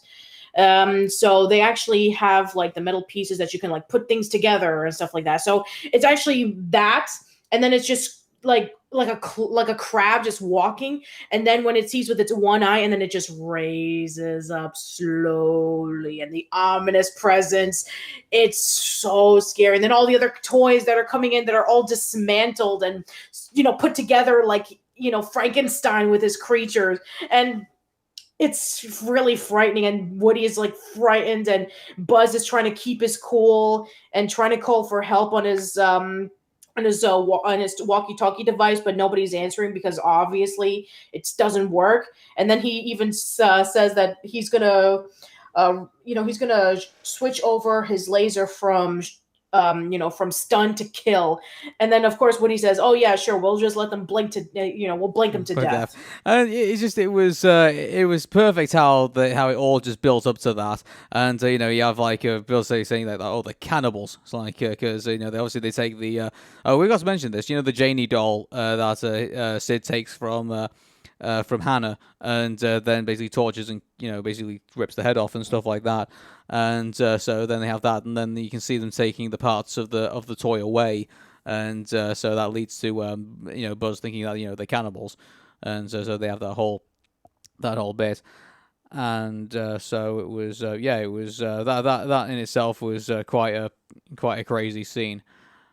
So they actually have like the metal pieces that you can like put things together and stuff like that. So it's actually that, and then it's just like a crab just walking, and then when it sees with its one eye, and then it just raises up slowly, and the ominous presence. It's so scary. And then all the other toys that are coming in that are all dismantled and put together like Frankenstein with his creatures. And it's really frightening, and Woody is like frightened, and Buzz is trying to keep his cool and trying to call for help on his on his walkie-talkie device, but nobody's answering because obviously it doesn't work. And then he even says that he's gonna switch over his laser from from stun to kill. And then of course Woody says, "Oh yeah, sure, we'll just let them blink to we'll blink them to For death." death. And it was perfect how it all just built up to that. And you have like Bill saying that, oh, the cannibals. It's like because they obviously they take the oh, we got to mention this, the Janie doll that Sid takes from Hannah, and then basically tortures and basically rips the head off and stuff like that. And so then they have that, and then you can see them taking the parts of the toy away. And so that leads to Buzz thinking that they're cannibals, and so they have that whole bit. And so it was it was that in itself was quite a crazy scene.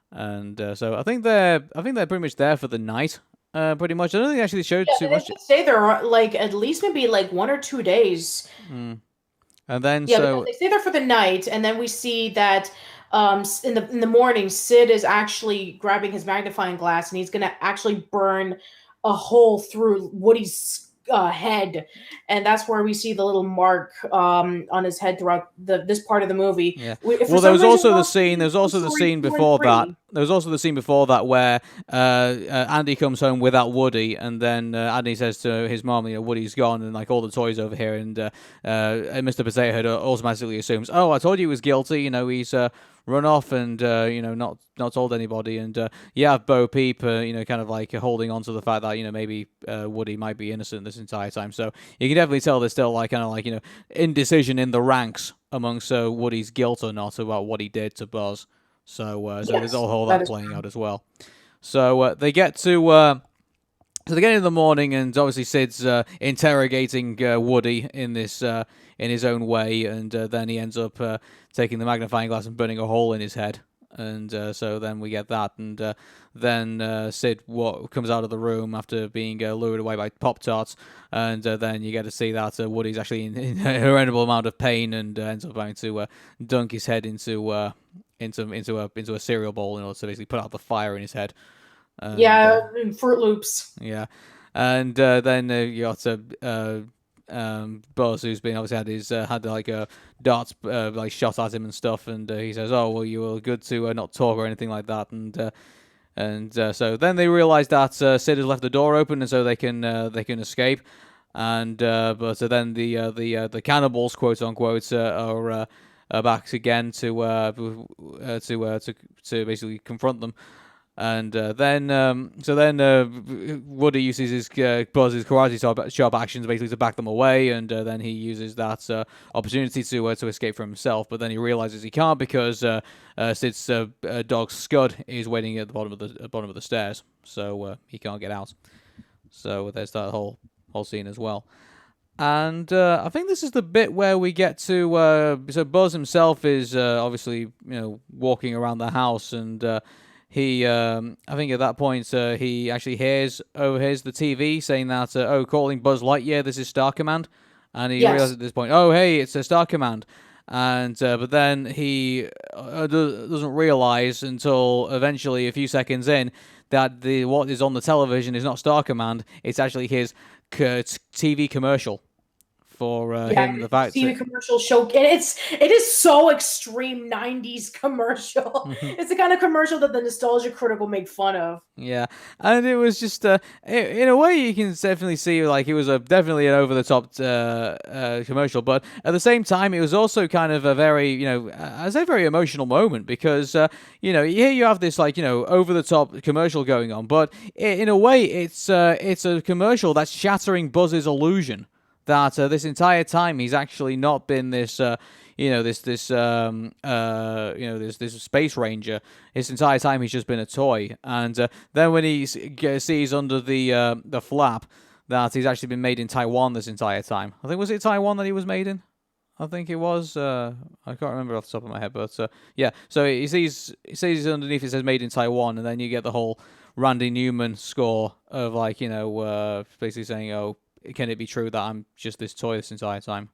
And so I think they're pretty much there for the night. Pretty much. I don't think they actually showed too They much. stay there like at least maybe like 1 or 2 days. And then Yeah, because they stay there for the night, and then we see that in the morning, Sid is actually grabbing his magnifying glass, and he's gonna actually burn a hole through Woody's head, and that's where we see the little mark on his head throughout this part of the movie. Yeah. If for Well, there some was reason also the we're scene. There was also the story scene 2 and before that. 3. There was also the scene before that where Andy comes home without Woody, and then Andy says to his mom, Woody's gone, and like all the toys over here, and Mr. Potato Head automatically assumes, oh, I told you he was guilty. He's run off and not told anybody, and Bo Peep kind of like holding on to the fact that maybe Woody might be innocent this entire time. So you can definitely tell there's still like kind of like indecision in the ranks amongst Woody's guilt or not about what he did to Buzz. So there's all that playing out as well. So they get to. So they get in the morning, and obviously Sid's interrogating Woody in this in his own way, and then he ends up taking the magnifying glass and burning a hole in his head. And so then we get that, and then Sid comes out of the room after being lured away by Pop-Tarts, and then you get to see that Woody's actually in a horrible amount of pain, and ends up having to dunk his head into a cereal bowl in order to basically put out the fire in his head. In Fruit Loops. Yeah, and then you got Buzz, who's been obviously had like a darts like shot at him and stuff, and he says, "Oh, well, you were good to not talk or anything like that," and so then they realize that Sid has left the door open, and so they can escape, and but then the cannibals, quote unquote, are back again to basically confront them. And then Woody uses his Buzz's karate chop actions basically to back them away, and then he uses that opportunity to escape for himself. But then he realizes he can't because Sid's dog Scud is waiting at the bottom of the stairs, so he can't get out. So there's that whole scene as well. And I think this is the bit where we get to so Buzz himself is obviously walking around the house, and he, I think at that point, he actually overhears the TV saying that, calling Buzz Lightyear, this is Star Command. And he realizes at this point, oh, hey, it's a Star Command. And but then he doesn't realize until eventually, a few seconds in, that what is on the television is not Star Command. It's actually his TV commercial for Yeah, him. The fact TV commercial show, and it is so extreme 90s commercial. It's the kind of commercial that the nostalgia critic will make fun of. Yeah, and it was just in a way you can definitely see like it was definitely an over the top commercial, but at the same time it was also kind of a very I say very emotional moment because here you have this like over the top commercial going on, but in a way it's a commercial that's shattering Buzz's illusion that this entire time he's actually not been this this space ranger. This entire time he's just been a toy, and then when he sees under the flap that he's actually been made in Taiwan this entire time. I think was it Taiwan that he was made in? I think it was. I can't remember off the top of my head, but yeah. So he sees underneath it says made in Taiwan, and then you get the whole Randy Newman score of like basically saying, "Oh, can it be true that I'm just this toy this entire time?"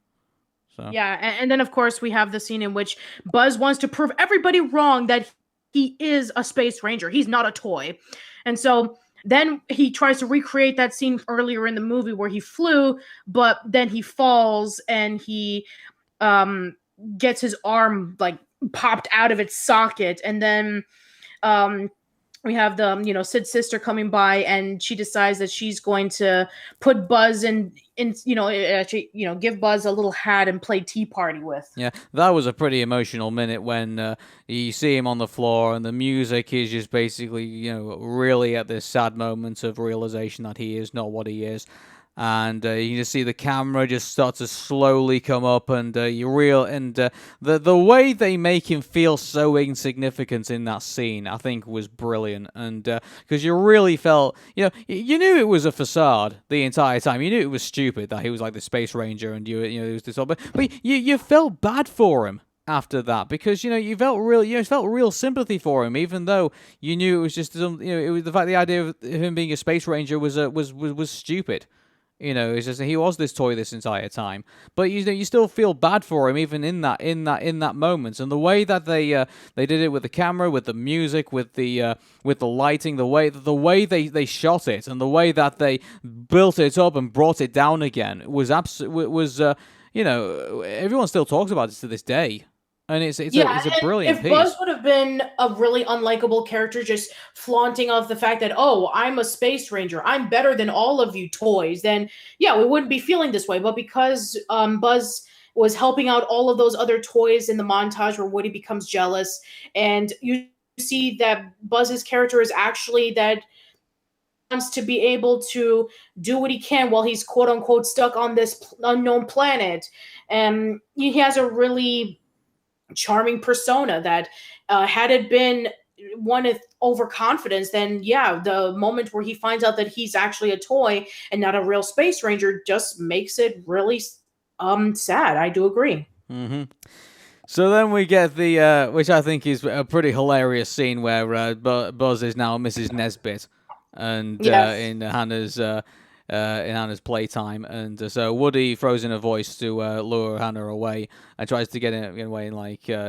So. Yeah, and then of course we have the scene in which Buzz wants to prove everybody wrong that he is a space ranger. He's not a toy. And so then he tries to recreate that scene earlier in the movie where he flew, but then he falls and he gets his arm like popped out of its socket, and then we have the Sid's sister coming by, and she decides that she's going to put Buzz in give Buzz a little hat and play tea party with. Yeah, that was a pretty emotional minute when you see him on the floor and the music is just basically really at this sad moment of realization that he is not what he is. And you just see the camera just start to slowly come up, and the way they make him feel so insignificant in that scene, I think, was brilliant. And because you really felt, you knew it was a facade the entire time. You knew it was stupid that he was like the Space Ranger, and it was this, but you felt bad for him after that because you felt real sympathy for him, even though you knew it was just it was the idea of him being a Space Ranger was stupid. It's just he was this toy this entire time, but you still feel bad for him even in that moment. And the way that they did it with the camera, with the music, with the lighting, the way they shot it, and the way that they built it up and brought it down again was everyone still talks about it to this day. And it's a brilliant piece. If Buzz would have been a really unlikable character, just flaunting off the fact that, oh, I'm a space ranger, I'm better than all of you toys, then yeah, we wouldn't be feeling this way. But because Buzz was helping out all of those other toys in the montage where Woody becomes jealous, and you see that Buzz's character is actually that wants to be able to do what he can while he's quote unquote stuck on this unknown planet, and he has a really charming persona that had it been one of overconfidence, then yeah, the moment where he finds out that he's actually a toy and not a real space ranger just makes it really sad. I do agree. Mm-hmm. So then we get the which I think is a pretty hilarious scene where Buzz is now Mrs. Nesbit, and Yes. in Hannah's playtime, and so Woody throws in a voice to lure Hannah away and tries to get in away,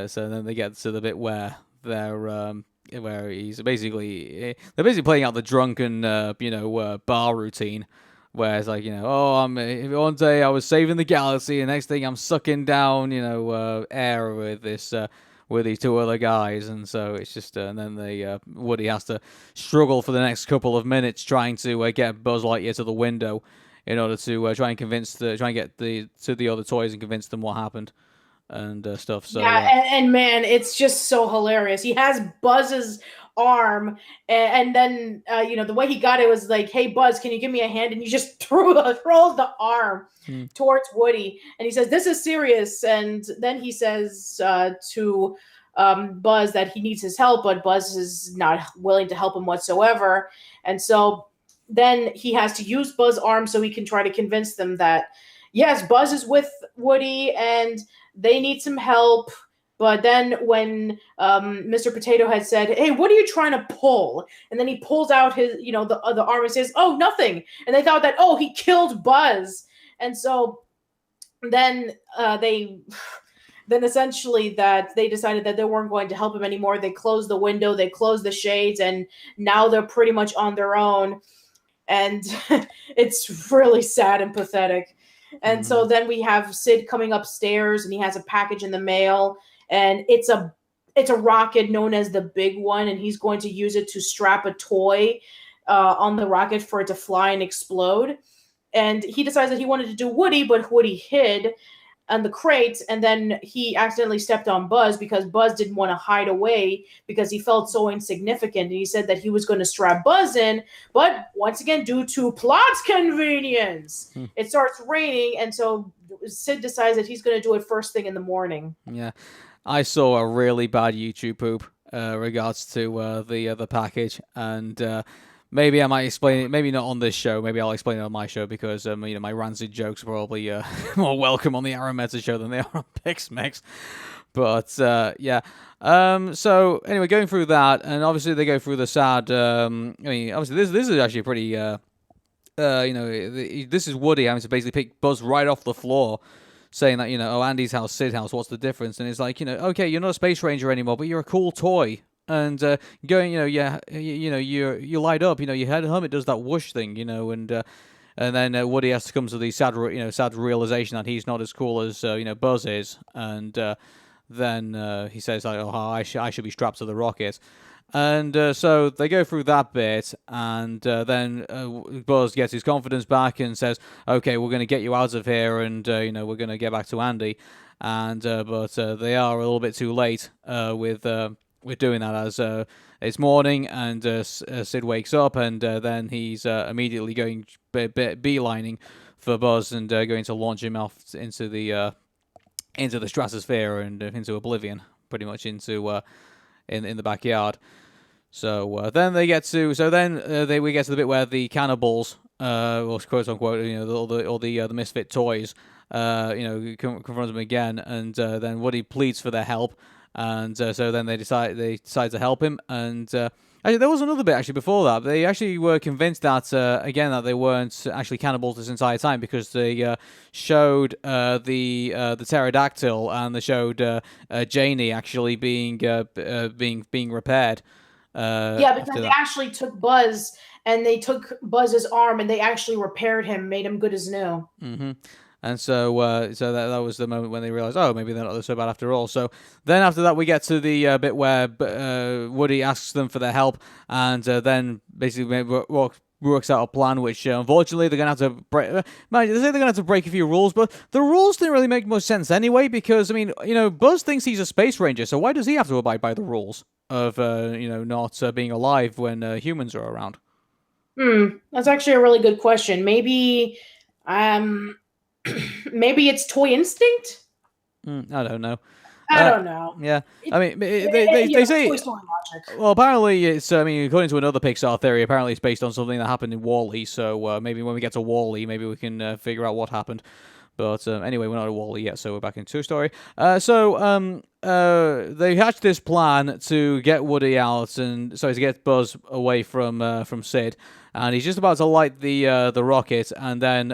so then they get to the bit where where he's basically playing out the drunken bar routine, where it's like one day I was saving the galaxy, and next thing I'm sucking down air with these two other guys, and so it's just and then Woody has to struggle for the next couple of minutes trying to get Buzz Lightyear to the window in order to try and get to the other toys and convince them what happened and stuff. So yeah, and man, it's just so hilarious. He has Buzz's arm, and then the way he got it was like, "Hey Buzz, can you give me a hand?" And he just throws the arm towards Woody, and he says, "This is serious." And then he says to Buzz that he needs his help, but Buzz is not willing to help him whatsoever. And so then he has to use Buzz's arm so he can try to convince them that yes, Buzz is with Woody and they need some help. But then when Mr. Potato Head said, "Hey, what are you trying to pull?" And then he pulls out his, the arm and says, "Oh, nothing." And they thought that, oh, he killed Buzz. And so then essentially that they decided that they weren't going to help him anymore. They closed the window, they closed the shades, and now they're pretty much on their own. And it's really sad and pathetic. And so then we have Sid coming upstairs, and he has a package in the mail, and it's a rocket known as the Big One, and he's going to use it to strap a toy on the rocket for it to fly and explode. And he decides that he wanted to do Woody, but Woody hid on the crate, and then he accidentally stepped on Buzz because Buzz didn't want to hide away because he felt so insignificant. And he said that he was going to strap Buzz in, but once again, due to plot convenience, it starts raining, and so Sid decides that he's going to do it first thing in the morning. Yeah, I saw a really bad YouTube poop regards to the package, and maybe I might explain it. Maybe not on this show. Maybe I'll explain it on my show because my rancid jokes are probably more welcome on the Arun Meta show than they are on PixMix. But yeah. So anyway, going through that, and obviously they go through the sad. Obviously this is actually pretty. This is Woody having to basically pick Buzz right off the floor, saying that Andy's house, Sid's house, what's the difference? And it's like okay, you're not a space ranger anymore, but you're a cool toy. And going, you light up, your head helmet does that whoosh thing, and then Woody has to come to the sad realization that he's not as cool as Buzz is, and then he says like, I should be strapped to the rocket, and so they go through that bit, and then Buzz gets his confidence back and says, okay, we're going to get you out of here, and we're going to get back to Andy, and but they are a little bit too late with doing that, as it's morning, and Sid wakes up, and then he's immediately going beelining for Buzz and going to launch him off into the stratosphere and into oblivion, pretty much into in the backyard. So then we get to the bit where the cannibals, or quote unquote, all the misfit toys, confront them again, and then Woody pleads for their help. And so then they decide to help him. And actually, there was another bit actually before that. They actually were convinced that again that they weren't actually cannibals this entire time, because they showed the pterodactyl, and they showed Janie actually being repaired. Because they actually took Buzz, and they took Buzz's arm, and they actually repaired him, made him good as new. Mm-hmm. And so that was the moment when they realized, oh, maybe they're not so bad after all. So then after that, we get to the bit where Woody asks them for their help, and then basically works out a plan, which unfortunately they're going to have to break. They say they're going to have to break a few rules, but the rules didn't really make much sense anyway, because, Buzz thinks he's a space ranger, so why does he have to abide by the rules of, not being alive when humans are around? That's actually a really good question. Maybe it's toy instinct? I don't know. I don't know. Yeah, I mean, they say. Well, apparently it's. According to another Pixar theory, apparently it's based on something that happened in WALL-E. So maybe when we get to WALL-E, maybe we can figure out what happened. But anyway, we're not at WALL-E yet, so we're back in Toy Story. They hatched this plan to get Woody out, to get Buzz away from Sid, and he's just about to light the rocket, and then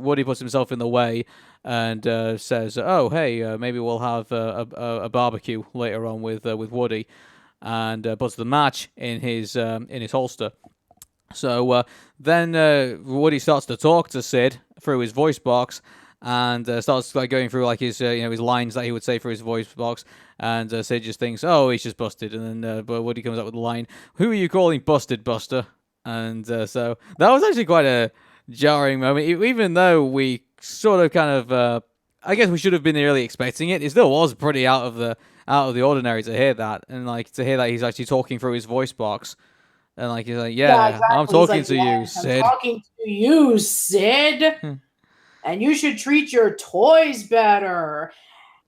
Woody puts himself in the way and says, "Oh, hey, maybe we'll have a barbecue later on with Woody," and puts the match in his holster. So then Woody starts to talk to Sid through his voice box, and starts going through his his lines that he would say through his voice box, and Sid just thinks, oh, he's just busted, and then but Woody comes up with the line, "Who are you calling busted, Buster?" And so that was actually quite a jarring moment, even though we sort of kind of I guess we should have been really expecting it. It still was pretty out of the ordinary to hear that, and to hear that he's actually talking through his voice box. And he's like, yeah, exactly. I'm talking to you, Sid. I'm talking to you, Sid. And you should treat your toys better.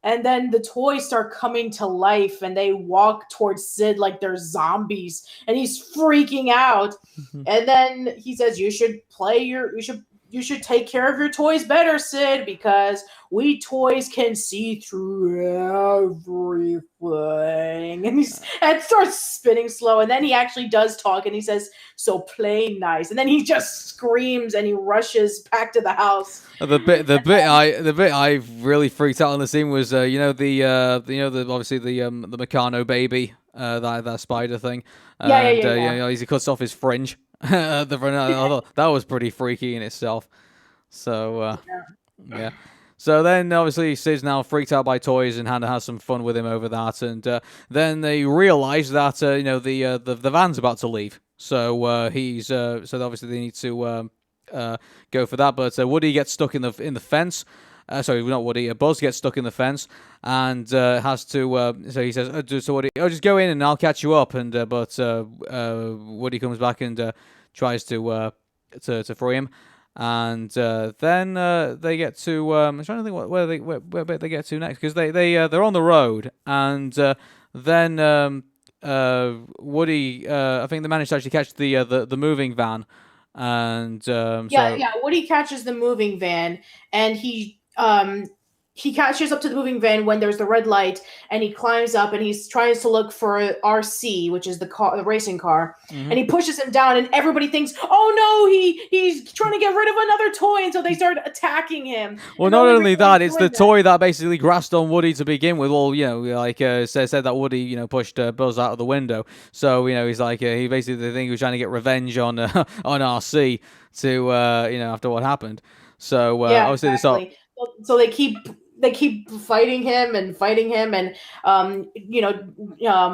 And then the toys start coming to life, and they walk towards Sid like they're zombies, and he's freaking out. And then he says, you should take care of your toys better, Sid, because we toys can see through everything. And it starts spinning slow, and then he actually does talk, and he says, so play nice. And then he just screams and he rushes back to the house. The bit I really freaked out on the scene was obviously the Meccano baby, that spider thing. Yeah. He cuts off his fringe. That was pretty freaky in itself. So yeah. So then, obviously, Sid's now freaked out by toys, and Hannah has some fun with him over that. And then they realize that the van's about to leave. So so obviously they need to go for that. But Woody gets stuck in the fence. Sorry, not Woody. Buzz gets stuck in the fence and has to. So he says, "So Woody, just go in and I'll catch you up." And but Woody comes back and tries to free him. And then they get to. I'm trying to think where they get to next, because they're on the road, and then Woody. I think they managed to actually catch the moving van, and Woody catches the moving van, and he catches up to the moving van when there's the red light, and he climbs up and he's trying to look for RC, which is the racing car, and he pushes him down, and everybody thinks, oh no, he's trying to get rid of another toy, and so they start attacking him. Well, not only that, it's the toy that basically grasped on Woody to begin with. Well, said that Woody, pushed Buzz out of the window. So, he's like, he basically think he was trying to get revenge on RC to, after what happened. So, obviously exactly. So they keep fighting him, and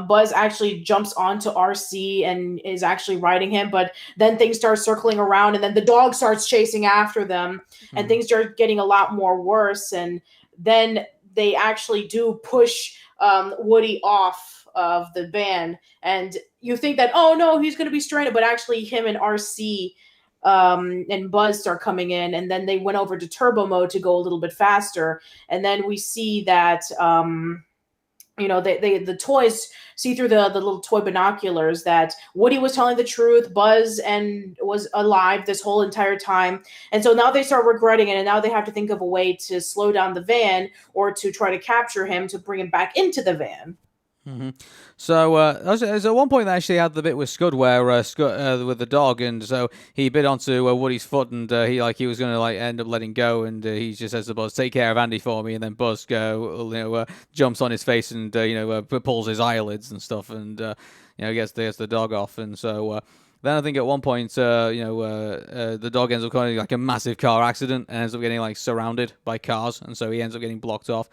Buzz actually jumps onto RC and is actually riding him, but then things start circling around, and then the dog starts chasing after them, and things start getting a lot more worse, and then they actually do push Woody off of the van, and you think that, oh no, he's going to be stranded, but actually him and RC and Buzz start coming in, and then they went over to turbo mode to go a little bit faster, and then we see that the toys see through the little toy binoculars that Woody was telling the truth, Buzz and was alive this whole entire time, and so now they start regretting it, and now they have to think of a way to slow down the van or to try to capture him to bring him back into the van. So there's at one point they actually had the bit with Scud where Scud with the dog, and so he bit onto Woody's foot, and he was going to end up letting go, and he just says to Buzz, "Take care of Andy for me," and then Buzz jumps on his face and pulls his eyelids and stuff, and gets the dog off, and so. Then I think at one point, the dog ends up going like a massive car accident and ends up getting surrounded by cars, and so he ends up getting blocked off,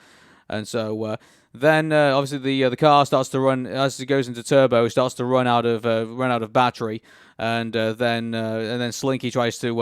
and so. Then obviously the car starts to run as it goes into turbo. Starts to run out of battery, and then Slinky tries to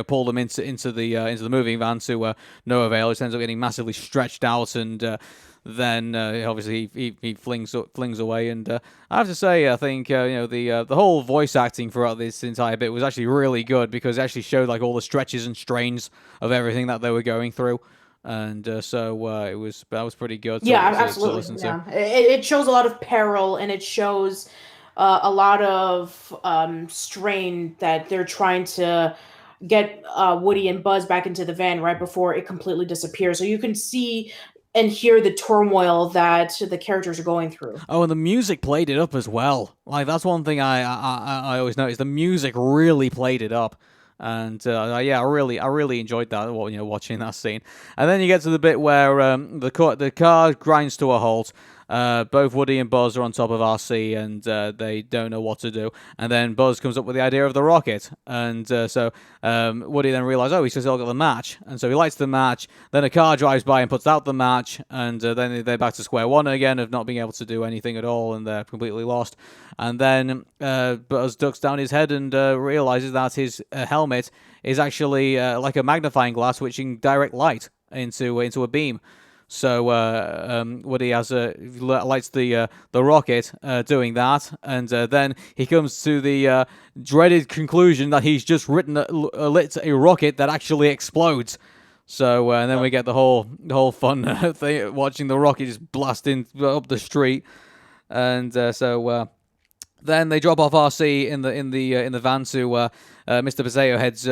pull them into the moving van to no avail. It ends up getting massively stretched out, and then obviously he flings away. And I have to say, I think the whole voice acting throughout this entire bit was actually really good, because it actually showed all the stretches and strains of everything that they were going through. And that was pretty good. Absolutely. To listen to. It shows a lot of peril, and it shows a lot of strain that they're trying to get Woody and Buzz back into the van right before it completely disappears. So you can see and hear the turmoil that the characters are going through. Oh, and the music played it up as well. That's one thing I always noticed. The music really played it up. And I really enjoyed that. Watching that scene, and then you get to the bit where the car grinds to a halt. Both Woody and Buzz are on top of RC, and they don't know what to do. And then Buzz comes up with the idea of the rocket, and so Woody then realizes, he's just got the match, and so he lights the match. Then a car drives by and puts out the match, and then they're back to square one again of not being able to do anything at all, and they're completely lost. And then Buzz ducks down his head and realizes that his helmet is actually like a magnifying glass, which can direct light into a beam. So Woody lights the rocket doing that, and then he comes to the dreaded conclusion that he's just lit a rocket that actually explodes. So and then we get the whole fun thing, watching the rocket just blasting up the street, and then they drop off RC in the van to Mr. Paseo Head's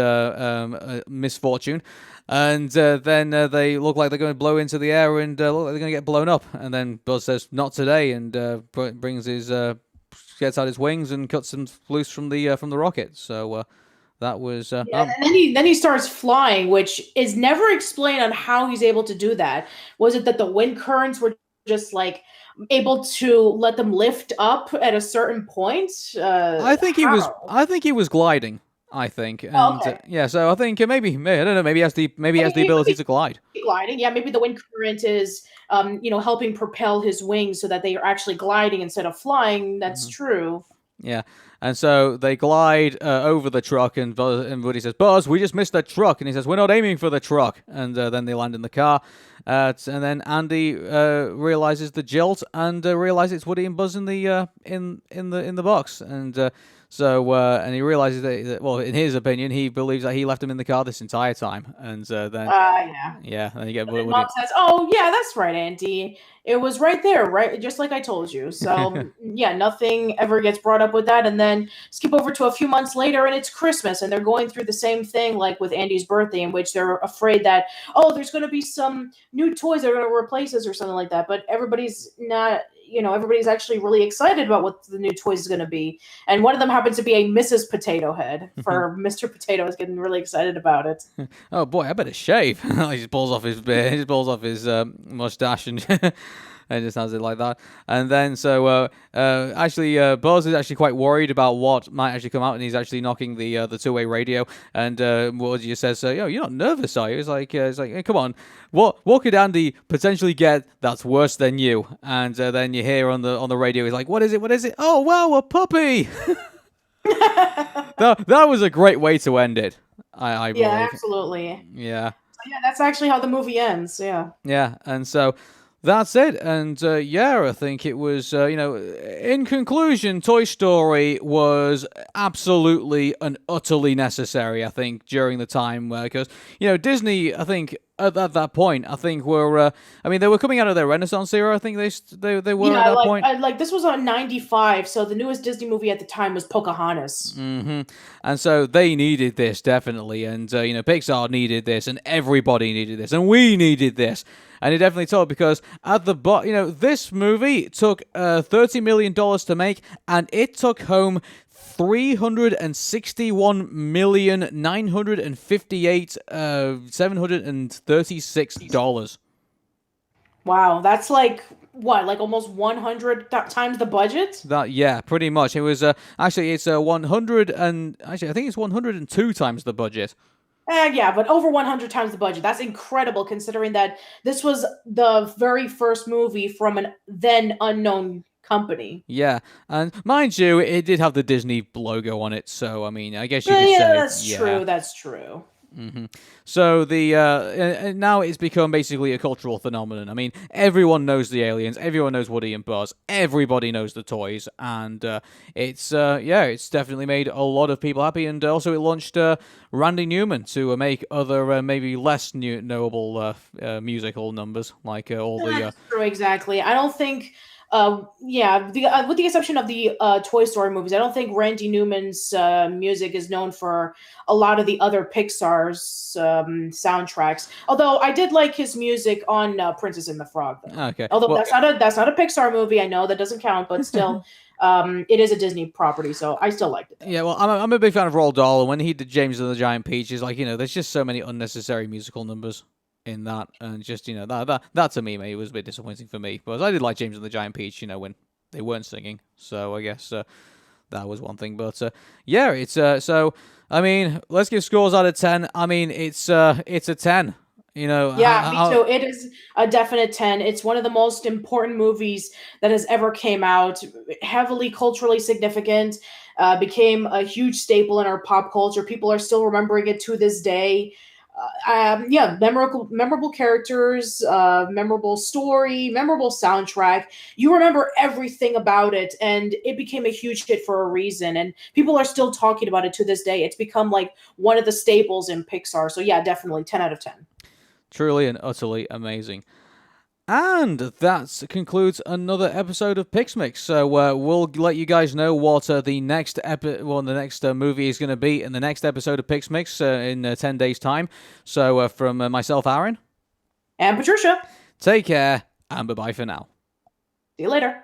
misfortune. And then they look like they're going to blow into the air and look like they're going to get blown up. And then Buzz says, "Not today," and gets out his wings and cuts them loose from the rocket. So that was. And then he starts flying, which is never explained on how he's able to do that. Was it that the wind currents were just able to let them lift up at a certain point? I think he was gliding. I think. And okay. yeah, so I think maybe I don't know, maybe he has the It could ability be to glide. gliding. Yeah, maybe the wind current is, helping propel his wings so that they are actually gliding instead of flying. That's Mm-hmm. true. Yeah, and so they glide over the truck, and Woody says, "Buzz, we just missed the truck," and he says, "We're not aiming for the truck," and then they land in the car, and then Andy realizes the jilt and realizes it's Woody and Buzz in the in the box, and and he realizes well, in his opinion, he believes that he left him in the car this entire time, and then Yeah. yeah, then you get And Woody. mom says, "Oh, yeah, that's right, Auntie. It was right there, right? Just like I told you." So, yeah, nothing ever gets brought up with that. And then skip over to a few months later, and it's Christmas, and they're going through the same thing like with Andy's birthday, in which they're afraid that, oh, there's going to be some new toys that are going to replace us or something like that. But everybody's not. Everybody's actually really excited about what the new toys is going to be. And one of them happens to be a Mrs. Potato Head. For Mr. Potato is getting really excited about it. Oh boy, I better shave. He just pulls off his beard, he just pulls off his mustache and and just has it like that. And then actually Buzz is actually quite worried about what might actually come out, and he's actually knocking the two-way radio. And Woody just says, "Yo, you're not nervous, are you?" It's like hey, come on, what could Andy potentially get that's worse than you? And then you hear on the radio, he's like, "What is it? What is it? Oh wow, a puppy!" That was a great way to end it. I believe. Yeah, absolutely. Yeah. So, yeah, that's actually how the movie ends. Yeah. Yeah, and so that's it. And I think it was, in conclusion, Toy Story was absolutely and utterly necessary, I think, during the time because, Disney, I think, at that point, I think were, they were coming out of their Renaissance era. I think they were at that point. This was on 95, so the newest Disney movie at the time was Pocahontas. Mm-hmm. And so they needed this, definitely. And, Pixar needed this, and everybody needed this, and we needed this. And it definitely told, because at the this movie took $30 million to make, and it took home $361,958,736. Wow, that's like what, like almost 100 times the budget? Pretty much. It was actually it's 100 and actually I think it's 102 times the budget. Yeah, but over 100 times the budget. That's incredible, considering that this was the very first movie from an then unknown company. Yeah, and mind you, it did have the Disney logo on it, so I guess you could say. That's true. That's true. Mm-hmm. So and now it's become basically a cultural phenomenon. Everyone knows the aliens, everyone knows Woody and Buzz, everybody knows the toys, and it's definitely made a lot of people happy, and also it launched Randy Newman to make other maybe less knowable musical numbers like all the. That's true, exactly. I don't think. With the exception of the Toy Story movies, I don't think Randy Newman's music is known for a lot of the other Pixar's soundtracks. Although I did like his music on Princess and the Frog. Though. Okay. Although that's not a Pixar movie, I know that doesn't count, but still, it is a Disney property, so I still liked it. Yeah, well, I'm a big fan of Roald Dahl, and when he did James and the Giant Peach, it's like there's just so many unnecessary musical numbers in that, and just that to me maybe was a bit disappointing for me, but I did like James and the Giant Peach when they weren't singing, so I guess that was one thing. But it's let's give scores out of 10. It's a 10. Yeah, me too. It is a definite 10. It's one of the most important movies that has ever came out, heavily culturally significant, became a huge staple in our pop culture. People are still remembering it to this day. Memorable characters, memorable story, memorable soundtrack. You remember everything about it, and it became a huge hit for a reason. And people are still talking about it to this day. It's become like one of the staples in Pixar. So yeah, definitely 10 out of 10. Truly and utterly amazing. And that concludes another episode of PixMix. So we'll let you guys know what the next movie is going to be in the next episode of PixMix in 10 days' time. So from myself, Aaron. And Patricia. Take care, and bye-bye for now. See you later.